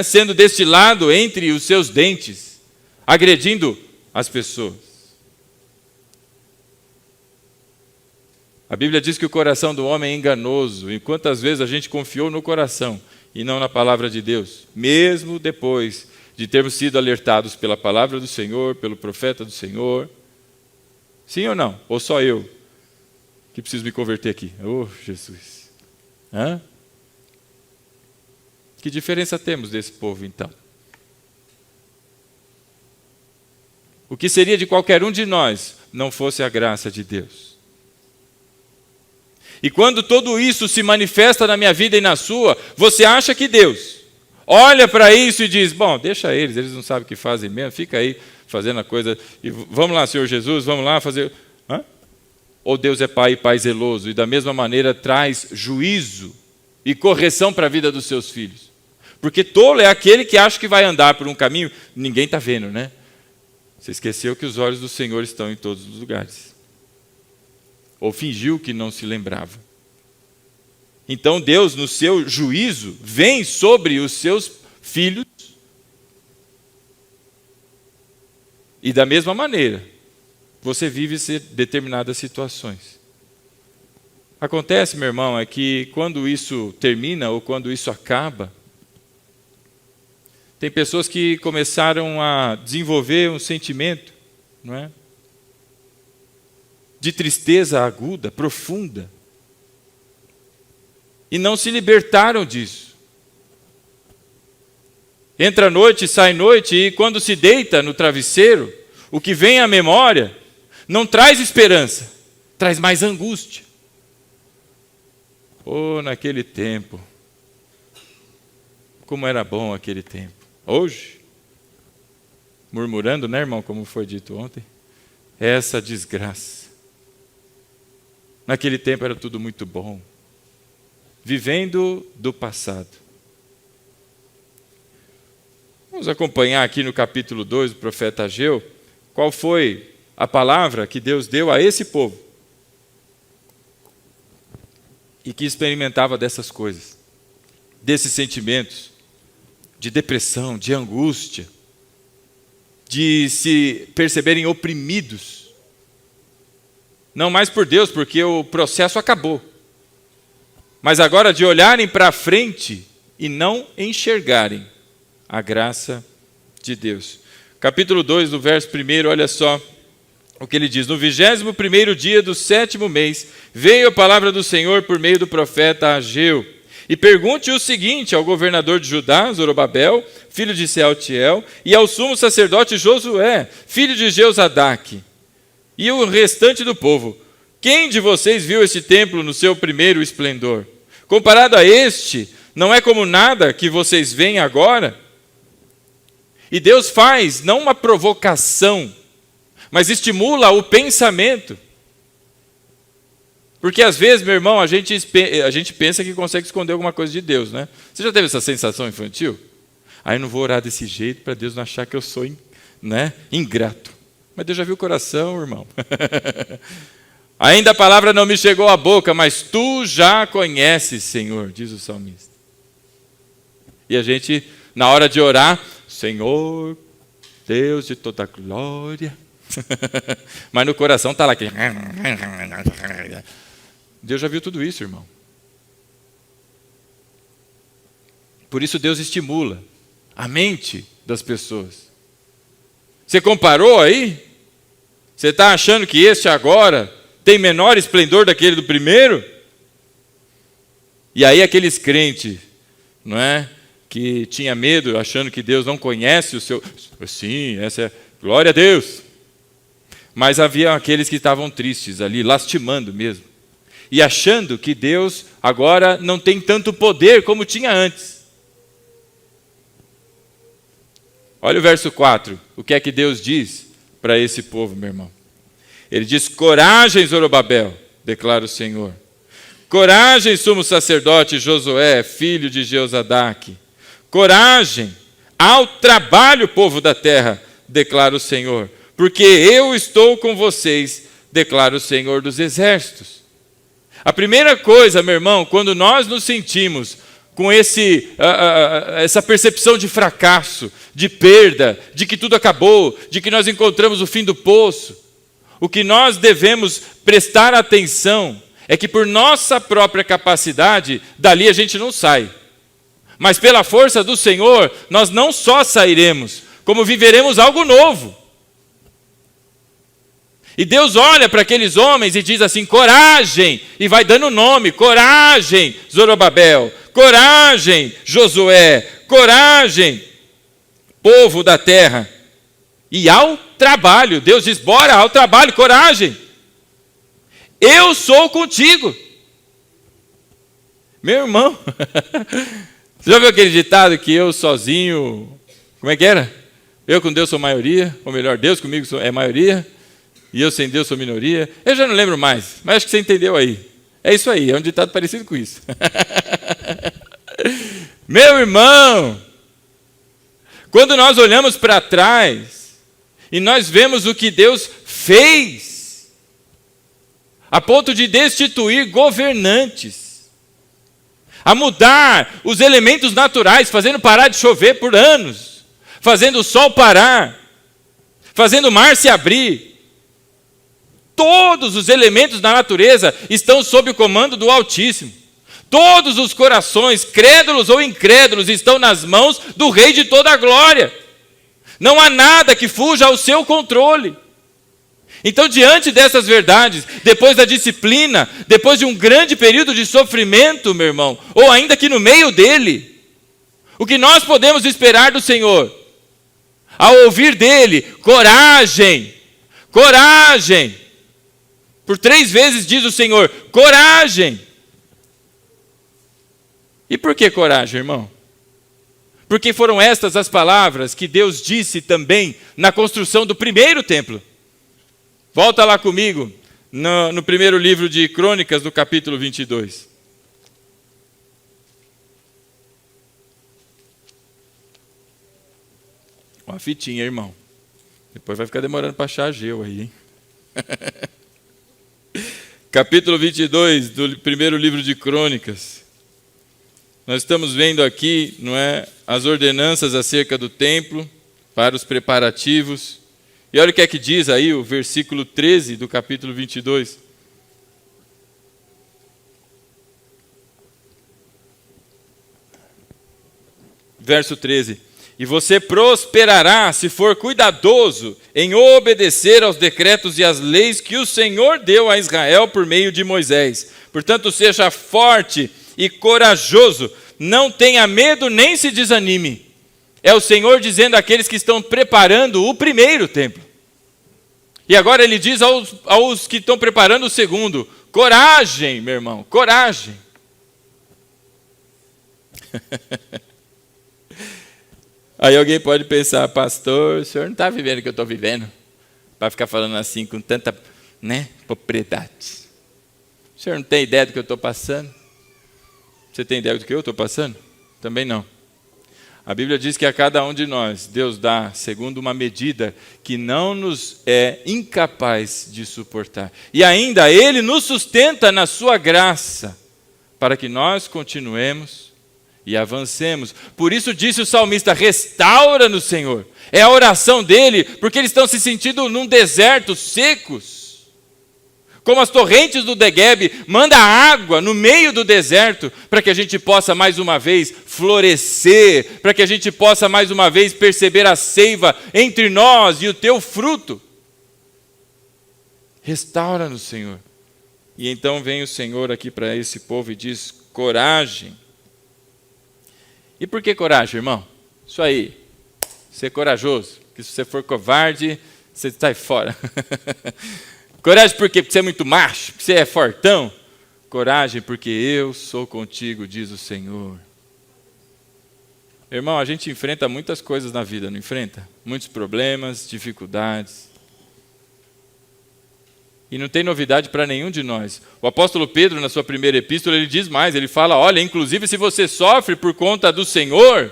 sendo destilado entre os seus dentes, agredindo as pessoas. A Bíblia diz que o coração do homem é enganoso. E quantas vezes a gente confiou no coração e não na palavra de Deus, mesmo depois de termos sido alertados pela palavra do Senhor, pelo profeta do Senhor. Sim ou não? Ou só eu que preciso me converter aqui? Oh, Jesus! Hã? Que diferença temos desse povo, então? O que seria de qualquer um de nós não fosse a graça de Deus? E quando tudo isso se manifesta na minha vida e na sua, você acha que Deus olha para isso e diz, bom, deixa eles não sabem o que fazem mesmo, fica aí fazendo a coisa, e vamos lá, Senhor Jesus, vamos lá fazer... Hã? Ou Deus é Pai e Pai zeloso, e da mesma maneira traz juízo e correção para a vida dos seus filhos? Porque tolo é aquele que acha que vai andar por um caminho, ninguém está vendo, né? Você esqueceu que os olhos do Senhor estão em todos os lugares. Ou fingiu que não se lembrava. Então Deus, no seu juízo, vem sobre os seus filhos. E da mesma maneira, você vive determinadas situações. Acontece, meu irmão, é que quando isso termina ou quando isso acaba, tem pessoas que começaram a desenvolver um sentimento, não é? De tristeza aguda, profunda. E não se libertaram disso. Entra noite, sai noite, e quando se deita no travesseiro, o que vem à memória não traz esperança, traz mais angústia. Oh, naquele tempo, como era bom aquele tempo. Hoje, murmurando, né, irmão, como foi dito ontem, essa desgraça. Naquele tempo era tudo muito bom. Vivendo do passado. Vamos acompanhar aqui no capítulo 2 do profeta Ageu, qual foi a palavra que Deus deu a esse povo. E que experimentava dessas coisas, desses sentimentos, de depressão, de angústia, de se perceberem oprimidos. Não mais por Deus, porque o processo acabou. Mas agora de olharem para frente e não enxergarem a graça de Deus. Capítulo 2, do verso 1, olha só o que ele diz. No 21º dia do 7º mês, veio a palavra do Senhor por meio do profeta Ageu. E pergunte o seguinte ao governador de Judá, Zorobabel, filho de Sealtiel, e ao sumo sacerdote Josué, filho de Jeozadaque, e o restante do povo: quem de vocês viu este templo no seu primeiro esplendor? Comparado a este, não é como nada que vocês veem agora? E Deus faz não uma provocação, mas estimula o pensamento. Porque às vezes, meu irmão, a gente pensa que consegue esconder alguma coisa de Deus, né? Você já teve essa sensação infantil? Aí eu não vou orar desse jeito para Deus não achar que eu sou ingrato. Mas Deus já viu o coração, irmão. Ainda a palavra não me chegou à boca, mas tu já conheces, Senhor, diz o salmista. E a gente, na hora de orar, Senhor, Deus de toda glória. Mas no coração está lá aquele... Deus já viu tudo isso, irmão. Por isso Deus estimula a mente das pessoas. Você comparou aí? Você está achando que este agora tem menor esplendor daquele do primeiro? E aí aqueles crentes, não é, que tinha medo, achando que Deus não conhece o seu... Sim, essa é... Glória a Deus! Mas havia aqueles que estavam tristes ali, lastimando mesmo. E achando que Deus agora não tem tanto poder como tinha antes. Olha o verso 4, o que é que Deus diz para esse povo, meu irmão? Ele diz: coragem, Zorobabel, declara o Senhor. Coragem, sumo sacerdote Josué, filho de Jeozadaque. Coragem, ao trabalho, povo da terra, declara o Senhor. Porque eu estou com vocês, declara o Senhor dos exércitos. A primeira coisa, meu irmão, quando nós nos sentimos com essa percepção de fracasso, de perda, de que tudo acabou, de que nós encontramos o fim do poço, o que nós devemos prestar atenção é que por nossa própria capacidade, dali a gente não sai. Mas pela força do Senhor, nós não só sairemos, como viveremos algo novo. E Deus olha para aqueles homens e diz assim, coragem, e vai dando nome, coragem, Zorobabel, coragem, Josué, coragem, povo da terra. E ao trabalho, Deus diz, bora, ao trabalho, coragem. Eu sou contigo. Meu irmão, você já viu aquele ditado que eu sozinho, como é que era? Eu com Deus sou maioria, ou melhor, Deus comigo é maioria, e eu sem Deus sou minoria. Eu já não lembro mais, mas acho que você entendeu aí. É isso aí, é um ditado parecido com isso. Meu irmão, quando nós olhamos para trás e nós vemos o que Deus fez, a ponto de destituir governantes, a mudar os elementos naturais, fazendo parar de chover por anos, fazendo o sol parar, fazendo o mar se abrir. Todos os elementos da natureza estão sob o comando do Altíssimo. Todos os corações, crédulos ou incrédulos, estão nas mãos do Rei de toda a glória. Não há nada que fuja ao seu controle. Então, diante dessas verdades, depois da disciplina, depois de um grande período de sofrimento, meu irmão, ou ainda que no meio dele, o que nós podemos esperar do Senhor? Ao ouvir dele, coragem, coragem. Por 3 vezes diz o Senhor, coragem. E por que coragem, irmão? Porque foram estas as palavras que Deus disse também na construção do primeiro templo. Volta lá comigo, no primeiro livro de Crônicas, do capítulo 22. Uma fitinha, irmão. Depois vai ficar demorando para achar a gel aí, hein? Capítulo 22 do primeiro livro de Crônicas. Nós estamos vendo aqui, não é, as ordenanças acerca do templo, para os preparativos. E olha o que é que diz aí o versículo 13 do capítulo 22. Verso 13. E você prosperará se for cuidadoso em obedecer aos decretos e às leis que o Senhor deu a Israel por meio de Moisés. Portanto, seja forte e corajoso, não tenha medo nem se desanime. É o Senhor dizendo àqueles que estão preparando o primeiro templo. E agora ele diz aos que estão preparando o segundo, coragem, meu irmão, coragem. Aí alguém pode pensar, pastor, o senhor não está vivendo o que eu estou vivendo, para ficar falando assim com tanta, propriedade. O senhor não tem ideia do que eu estou passando? Você tem ideia do que eu estou passando? Também não. A Bíblia diz que a cada um de nós, Deus dá segundo uma medida que não nos é incapaz de suportar. E ainda Ele nos sustenta na sua graça, para que nós continuemos e avancemos. Por isso disse o salmista, restaura-nos, Senhor. É a oração dele, porque eles estão se sentindo num deserto, secos. Como as torrentes do Negueb, manda água no meio do deserto, para que a gente possa mais uma vez florescer, para que a gente possa mais uma vez perceber a seiva entre nós e o teu fruto. Restaura-nos, Senhor. E então vem o Senhor aqui para esse povo e diz, coragem. E por que coragem, irmão? Isso aí, ser corajoso, que se você for covarde, você sai fora. Coragem por quê? Porque você é muito macho, porque você é fortão. Coragem porque eu sou contigo, diz o Senhor. Irmão, a gente enfrenta muitas coisas na vida, não enfrenta? Muitos problemas, dificuldades. E não tem novidade para nenhum de nós. O apóstolo Pedro, na sua primeira epístola, ele diz mais, ele fala, olha, inclusive se você sofre por conta do Senhor,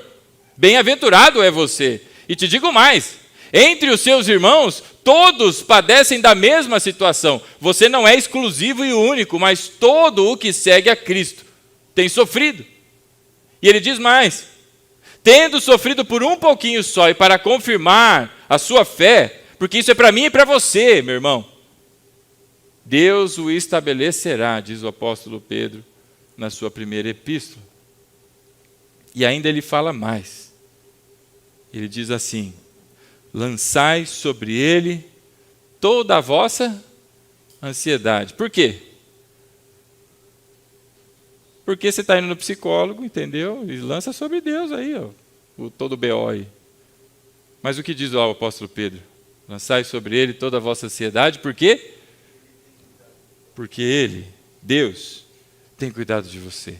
bem-aventurado é você. E te digo mais, entre os seus irmãos, todos padecem da mesma situação. Você não é exclusivo e único, mas todo o que segue a Cristo tem sofrido. E ele diz mais, tendo sofrido por um pouquinho só e para confirmar a sua fé, porque isso é para mim e para você, meu irmão. Deus o estabelecerá, diz o apóstolo Pedro na sua primeira epístola. E ainda ele fala mais. Ele diz assim: lançai sobre ele toda a vossa ansiedade. Por quê? Porque você está indo no psicólogo, entendeu? E lança sobre Deus aí, ó, todo o BO aí. Mas o que diz lá o apóstolo Pedro? Lançai sobre ele toda a vossa ansiedade. Por quê? Porque ele, Deus, tem cuidado de você.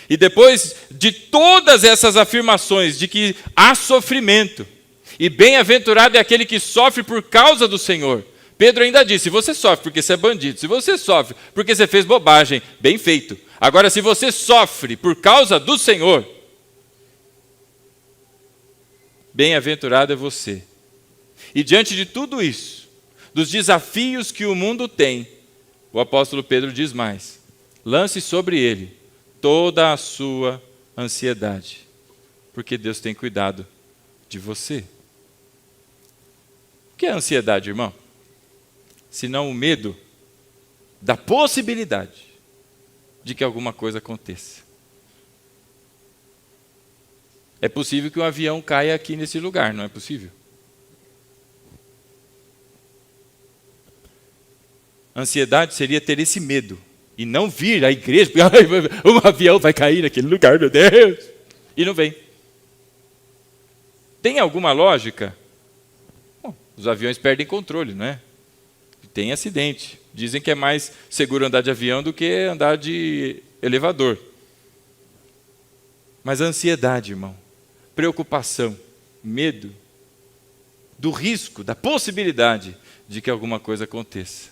E depois de todas essas afirmações de que há sofrimento, e bem-aventurado é aquele que sofre por causa do Senhor, Pedro ainda disse: se você sofre porque você é bandido, se você sofre porque você fez bobagem, bem feito. Agora, se você sofre por causa do Senhor, bem-aventurado é você. E diante de tudo isso, dos desafios que o mundo tem, o apóstolo Pedro diz mais: lance sobre ele toda a sua ansiedade, porque Deus tem cuidado de você. O que é ansiedade, irmão? Senão o medo da possibilidade de que alguma coisa aconteça. É possível que um avião caia aqui nesse lugar, não é possível? Ansiedade seria ter esse medo e não vir à igreja, porque um avião vai cair naquele lugar, meu Deus, e não vem. Tem alguma lógica? Bom, os aviões perdem controle, não é? Tem acidente. Dizem que é mais seguro andar de avião do que andar de elevador. Mas a ansiedade, irmão, preocupação, medo do risco, da possibilidade de que alguma coisa aconteça.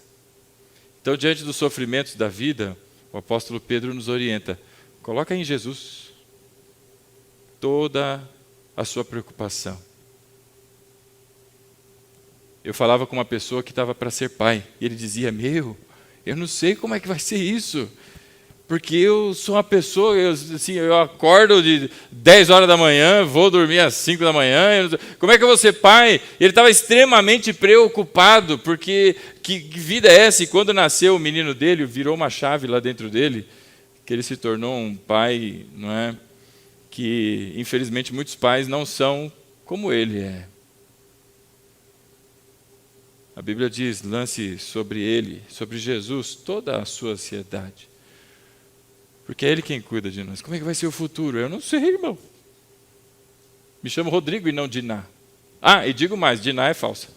Então, diante dos sofrimentos da vida, o apóstolo Pedro nos orienta: coloca em Jesus toda a sua preocupação. Eu falava com uma pessoa que estava para ser pai, e ele dizia: eu não sei como é que vai ser isso, porque eu sou uma pessoa, eu acordo de 10 horas da manhã, vou dormir às 5 da manhã, como é que eu vou ser pai? Ele estava extremamente preocupado, porque que vida é essa? E quando nasceu o menino dele, virou uma chave lá dentro dele, que ele se tornou um pai, não é? Que infelizmente muitos pais não são como ele é. A Bíblia diz: lance sobre ele, sobre Jesus, toda a sua ansiedade. Porque é Ele quem cuida de nós. Como é que vai ser o futuro? Eu não sei, irmão. Me chamo Rodrigo e não Diná. Ah, e digo mais, Diná é falsa.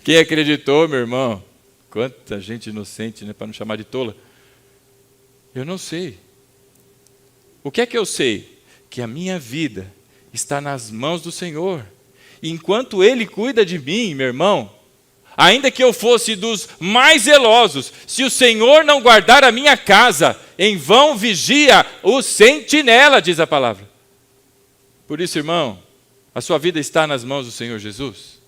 Quem acreditou, meu irmão? Quanta gente inocente, né, para não chamar de tola. Eu não sei. O que é que eu sei? Que a minha vida está nas mãos do Senhor. E enquanto Ele cuida de mim, meu irmão, ainda que eu fosse dos mais zelosos, se o Senhor não guardar a minha casa, em vão vigia o sentinela, diz a palavra. Por isso, irmão, a sua vida está nas mãos do Senhor Jesus.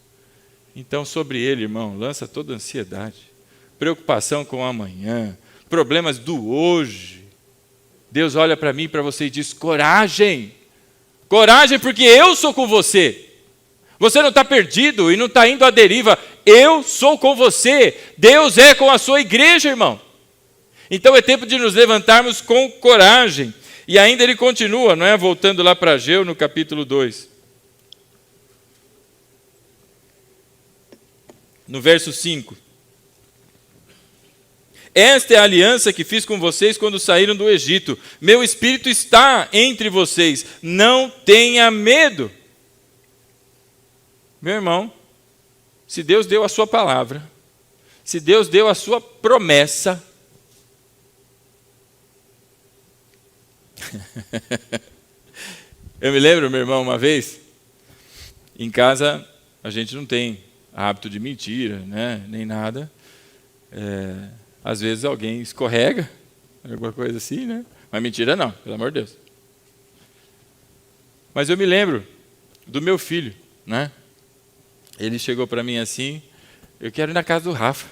Então, sobre Ele, irmão, lança toda a ansiedade, preocupação com o amanhã, problemas do hoje. Deus olha para mim e para você e diz: coragem, coragem, porque eu sou com você. Você não está perdido e não está indo à deriva. Eu sou com você. Deus é com a sua igreja, irmão. Então é tempo de nos levantarmos com coragem. E ainda ele continua, não é? Voltando lá para Ageu, no capítulo 2. No verso 5. Esta é a aliança que fiz com vocês quando saíram do Egito. Meu espírito está entre vocês. Não tenha medo. Meu irmão, se Deus deu a sua palavra, se Deus deu a sua promessa, eu me lembro, meu irmão, uma vez, em casa a gente não tem hábito de mentira, né, nem nada. Às vezes alguém escorrega, alguma coisa assim, né? Mas mentira não, pelo amor de Deus. Mas eu me lembro do meu filho, né? Ele chegou para mim assim: eu quero ir na casa do Rafa.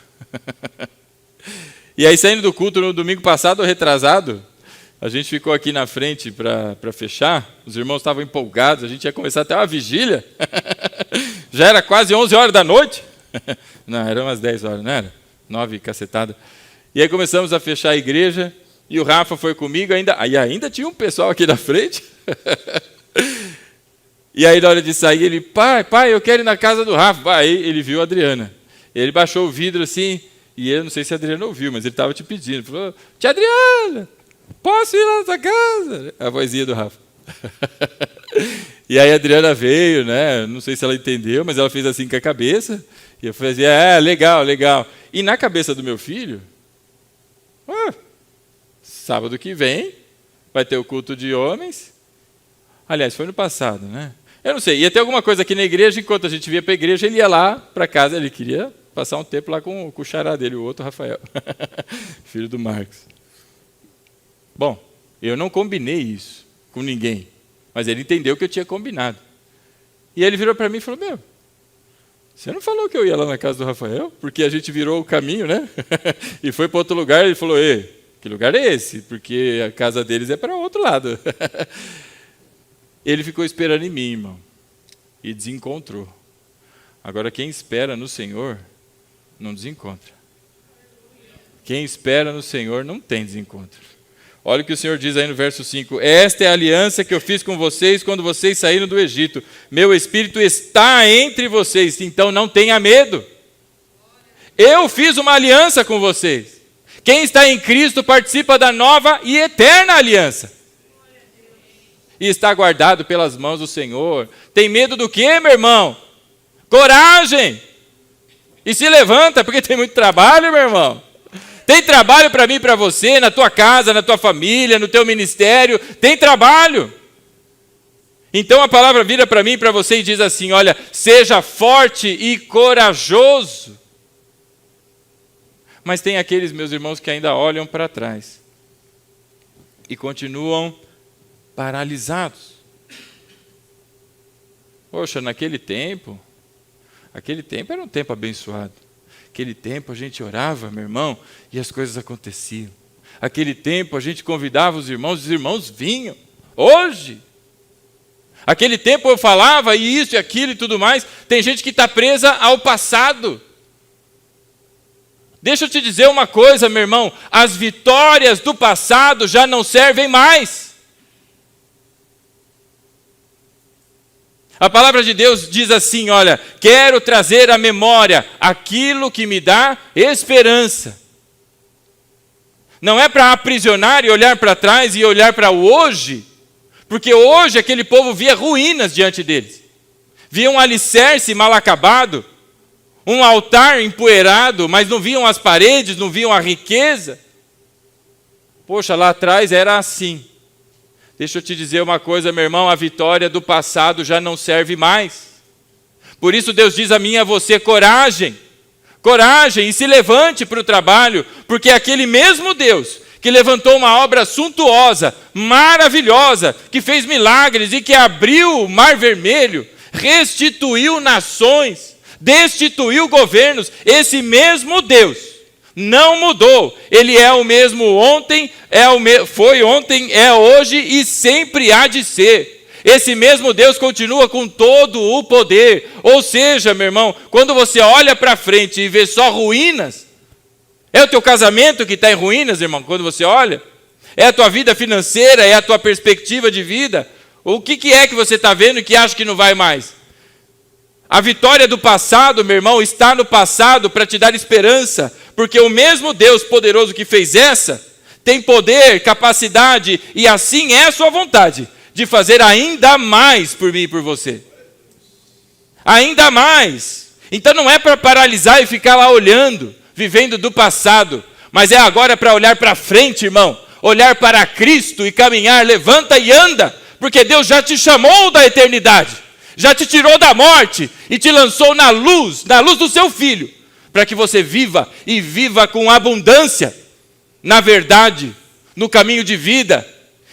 E aí, saindo do culto no domingo passado, ou retrasado, a gente ficou aqui na frente para fechar. Os irmãos estavam empolgados, a gente ia começar até uma vigília. Já era quase 11 horas da noite. Não, era umas 10 horas, não era? 9 cacetada. E aí começamos a fechar a igreja, e o Rafa foi comigo, ainda tinha um pessoal aqui na frente. E aí na hora de sair, ele, pai, eu quero ir na casa do Rafa. Aí ele viu a Adriana. Ele baixou o vidro assim, e eu não sei se a Adriana ouviu, mas ele estava te pedindo. Ele falou, tia Adriana, posso ir lá na sua casa? A vozinha do Rafa. E aí a Adriana veio, né? Não sei se ela entendeu, mas ela fez assim com a cabeça. E eu falei assim, legal. E na cabeça do meu filho, sábado que vem, vai ter o culto de homens. Aliás, foi no passado, né? Eu não sei, ia ter alguma coisa aqui na igreja, enquanto a gente ia para a igreja, ele ia lá para casa, ele queria passar um tempo lá com o xará dele, o outro Rafael, filho do Marcos. Bom, eu não combinei isso com ninguém, mas ele entendeu que eu tinha combinado. E ele virou para mim e falou, você não falou que eu ia lá na casa do Rafael? Porque a gente virou o caminho, né? E foi para outro lugar, ele falou, que lugar é esse? Porque a casa deles é para outro lado. Ele ficou esperando em mim, irmão, e desencontrou. Agora, quem espera no Senhor, não desencontra. Quem espera no Senhor não tem desencontro. Olha o que o Senhor diz aí no verso 5. Esta é a aliança que eu fiz com vocês quando vocês saíram do Egito. Meu Espírito está entre vocês, então não tenha medo. Eu fiz uma aliança com vocês. Quem está em Cristo participa da nova e eterna aliança. E está guardado pelas mãos do Senhor. Tem medo do quê, meu irmão? Coragem! E se levanta, porque tem muito trabalho, meu irmão. Tem trabalho para mim e para você, na tua casa, na tua família, no teu ministério. Tem trabalho. Então a palavra vira para mim e para você e diz assim, olha, seja forte e corajoso. Mas tem aqueles, meus irmãos, que ainda olham para trás e continuam paralisados. Poxa, naquele tempo era um tempo abençoado. Aquele tempo a gente orava, meu irmão, e as coisas aconteciam. Aquele tempo a gente convidava os irmãos vinham. Hoje, aquele tempo eu falava e isso e aquilo e tudo mais. Tem gente que está presa ao passado. Deixa eu te dizer uma coisa, meu irmão, as vitórias do passado já não servem mais. A palavra de Deus diz assim, olha, quero trazer à memória aquilo que me dá esperança. Não é para aprisionar e olhar para trás e olhar para o hoje, porque hoje aquele povo via ruínas diante deles. Via um alicerce mal acabado, um altar empoeirado, mas não viam as paredes, não viam a riqueza. Poxa, lá atrás era assim. Deixa eu te dizer uma coisa, meu irmão, a vitória do passado já não serve mais. Por isso Deus diz a mim e a você, coragem, e se levante para o trabalho, porque é aquele mesmo Deus que levantou uma obra suntuosa, maravilhosa, que fez milagres e que abriu o Mar Vermelho, restituiu nações, destituiu governos, esse mesmo Deus não mudou, ele é o mesmo ontem, foi ontem, é hoje e sempre há de ser. Esse mesmo Deus continua com todo o poder. Ou seja, meu irmão, quando você olha para frente e vê só ruínas, é o teu casamento que está em ruínas, irmão, quando você olha? É a tua vida financeira, é a tua perspectiva de vida? O que é que você está vendo e que acha que não vai mais? A vitória do passado, meu irmão, está no passado para te dar esperança, porque o mesmo Deus poderoso que fez essa, tem poder, capacidade, e assim é a sua vontade, de fazer ainda mais por mim e por você. Ainda mais. Então não é para paralisar e ficar lá olhando, vivendo do passado, mas é agora para olhar para frente, irmão, olhar para Cristo e caminhar, levanta e anda, porque Deus já te chamou da eternidade, já te tirou da morte e te lançou na luz do seu Filho, para que você viva e viva com abundância, na verdade, no caminho de vida.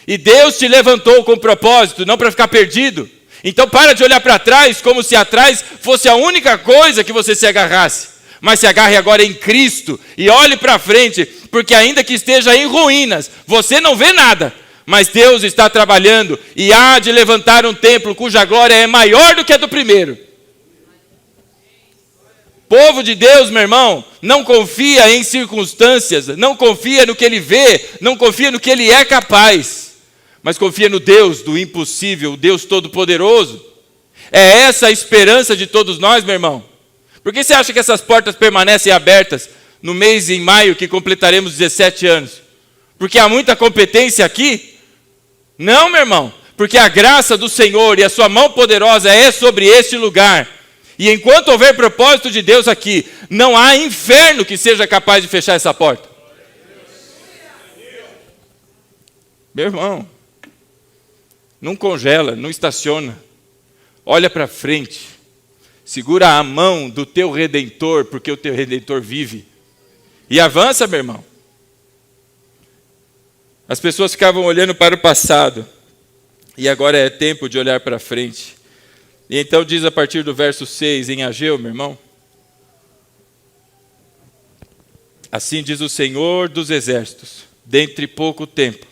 E Deus te levantou com propósito, não para ficar perdido. Então para de olhar para trás como se atrás fosse a única coisa que você se agarrasse. Mas se agarre agora em Cristo e olhe para frente, porque ainda que esteja em ruínas, você não vê nada. Mas Deus está trabalhando e há de levantar um templo cuja glória é maior do que a do primeiro. Povo de Deus, meu irmão, não confia em circunstâncias, não confia no que ele vê, não confia no que ele é capaz, mas confia no Deus do impossível, o Deus Todo-Poderoso. É essa a esperança de todos nós, meu irmão. Por que você acha que essas portas permanecem abertas no mês em maio que completaremos 17 anos? Porque há muita competência aqui? Não, meu irmão, porque a graça do Senhor e a sua mão poderosa é sobre este lugar. E enquanto houver propósito de Deus aqui, não há inferno que seja capaz de fechar essa porta. Meu irmão, não congela, não estaciona. Olha para frente. Segura a mão do teu Redentor, porque o teu Redentor vive. E avança, meu irmão. As pessoas ficavam olhando para o passado. E agora é tempo de olhar para frente. E então diz a partir do verso 6 em Ageu, meu irmão. Assim diz o Senhor dos Exércitos: dentre pouco tempo,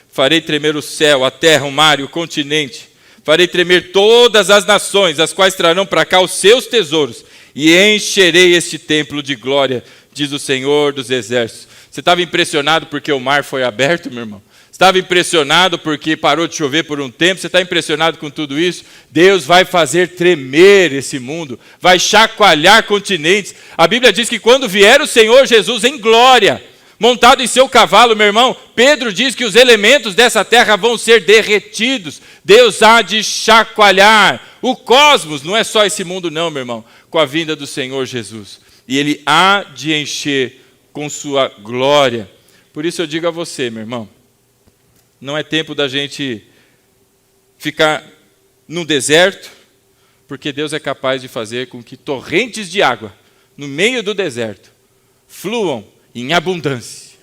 farei tremer o céu, a terra, o mar e o continente. Farei tremer todas as nações, as quais trarão para cá os seus tesouros. E encherei este templo de glória, diz o Senhor dos Exércitos. Você estava impressionado porque o mar foi aberto, meu irmão? Estava impressionado porque parou de chover por um tempo? Você está impressionado com tudo isso? Deus vai fazer tremer esse mundo, vai chacoalhar continentes. A Bíblia diz que quando vier o Senhor Jesus em glória, montado em seu cavalo, meu irmão, Pedro diz que os elementos dessa terra vão ser derretidos. Deus há de chacoalhar o cosmos, não é só esse mundo não, meu irmão, com a vinda do Senhor Jesus. E Ele há de encher com sua glória. Por isso eu digo a você, meu irmão, não é tempo da gente ficar no deserto, porque Deus é capaz de fazer com que torrentes de água no meio do deserto fluam em abundância,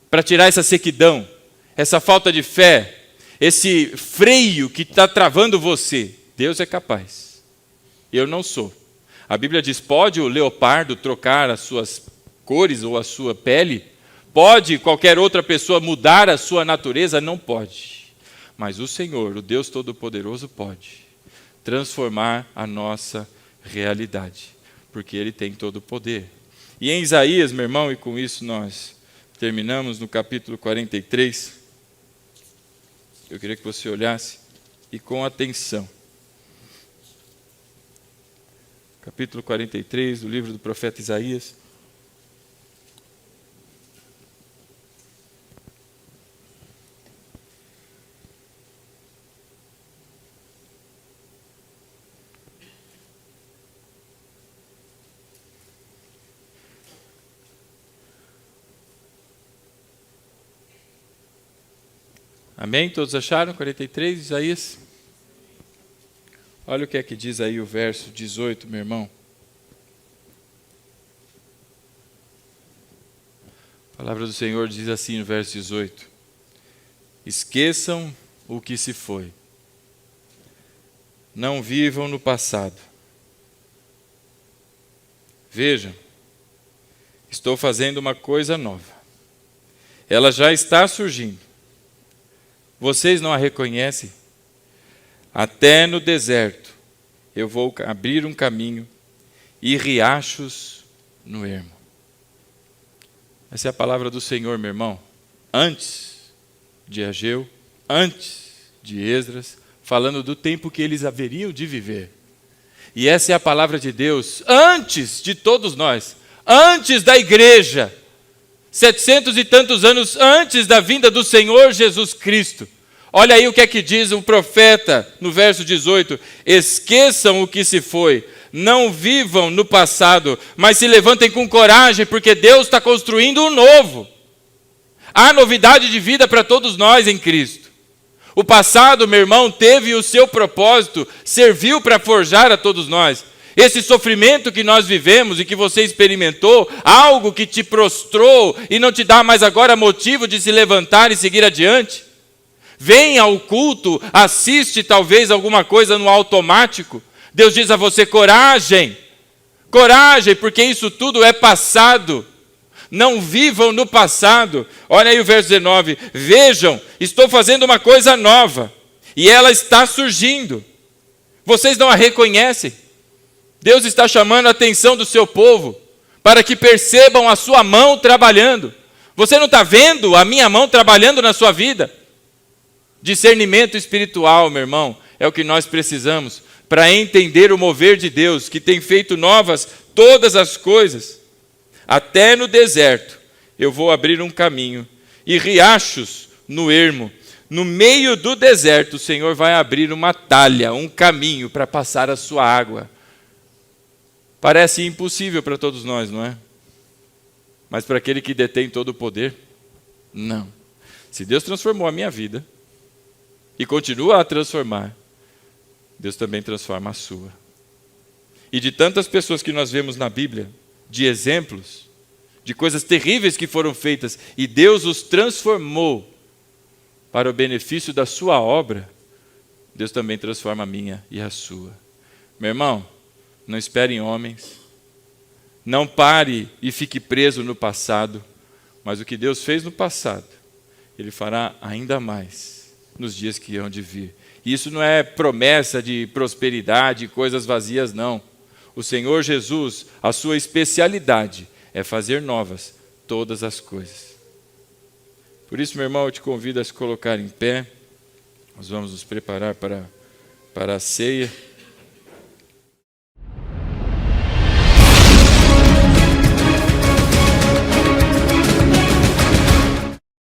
para tirar essa sequidão, essa falta de fé, esse freio que está travando você. Deus é capaz. Eu não sou. A Bíblia diz: pode o leopardo trocar as suas cores ou a sua pele? Pode qualquer outra pessoa mudar a sua natureza? Não pode. Mas o Senhor, o Deus Todo-Poderoso, pode transformar a nossa realidade, porque Ele tem todo o poder. E em Isaías, meu irmão, e com isso nós terminamos no capítulo 43, eu queria que você olhasse e com atenção. Capítulo 43 do livro do profeta Isaías. Amém? Todos acharam? 43, Isaías? Olha o que é que diz aí o verso 18, meu irmão. A palavra do Senhor diz assim no verso 18: esqueçam o que se foi. Não vivam no passado. Vejam, estou fazendo uma coisa nova. Ela já está surgindo. Vocês não a reconhecem? Até no deserto eu vou abrir um caminho e riachos no ermo. Essa é a palavra do Senhor, meu irmão. Antes de Ageu, antes de Esdras, falando do tempo que eles haveriam de viver. E essa é a palavra de Deus antes de todos nós, antes da igreja, 700 e tantos anos antes da vinda do Senhor Jesus Cristo. Olha aí o que é que diz o profeta no verso 18: esqueçam o que se foi, não vivam no passado, mas se levantem com coragem, porque Deus está construindo um novo. Há novidade de vida para todos nós em Cristo. O passado, meu irmão, teve o seu propósito, serviu para forjar a todos nós. Esse sofrimento que nós vivemos e que você experimentou, algo que te prostrou e não te dá mais agora motivo de se levantar e seguir adiante. Vem ao culto, assiste talvez alguma coisa no automático. Deus diz a você: coragem, coragem, porque isso tudo é passado. Não vivam no passado. Olha aí o verso 19: vejam, estou fazendo uma coisa nova, e ela está surgindo. Vocês não a reconhecem? Deus está chamando a atenção do seu povo para que percebam a sua mão trabalhando. Você não está vendo a minha mão trabalhando na sua vida? Discernimento espiritual, meu irmão, é o que nós precisamos para entender o mover de Deus, que tem feito novas todas as coisas. Até no deserto eu vou abrir um caminho, e riachos no ermo. No meio do deserto o Senhor vai abrir uma talha, um caminho para passar a sua água. Parece impossível para todos nós, não é? Mas para aquele que detém todo o poder, não. Se Deus transformou a minha vida e continua a transformar, Deus também transforma a sua. E de tantas pessoas que nós vemos na Bíblia, de exemplos, de coisas terríveis que foram feitas, e Deus os transformou para o benefício da sua obra, Deus também transforma a minha e a sua. Meu irmão, não espere em homens, não pare e fique preso no passado, mas o que Deus fez no passado, Ele fará ainda mais nos dias que hão de vir. E isso não é promessa de prosperidade, coisas vazias, não. O Senhor Jesus, a sua especialidade é fazer novas todas as coisas. Por isso, meu irmão, eu te convido a se colocar em pé. Nós vamos nos preparar para a ceia.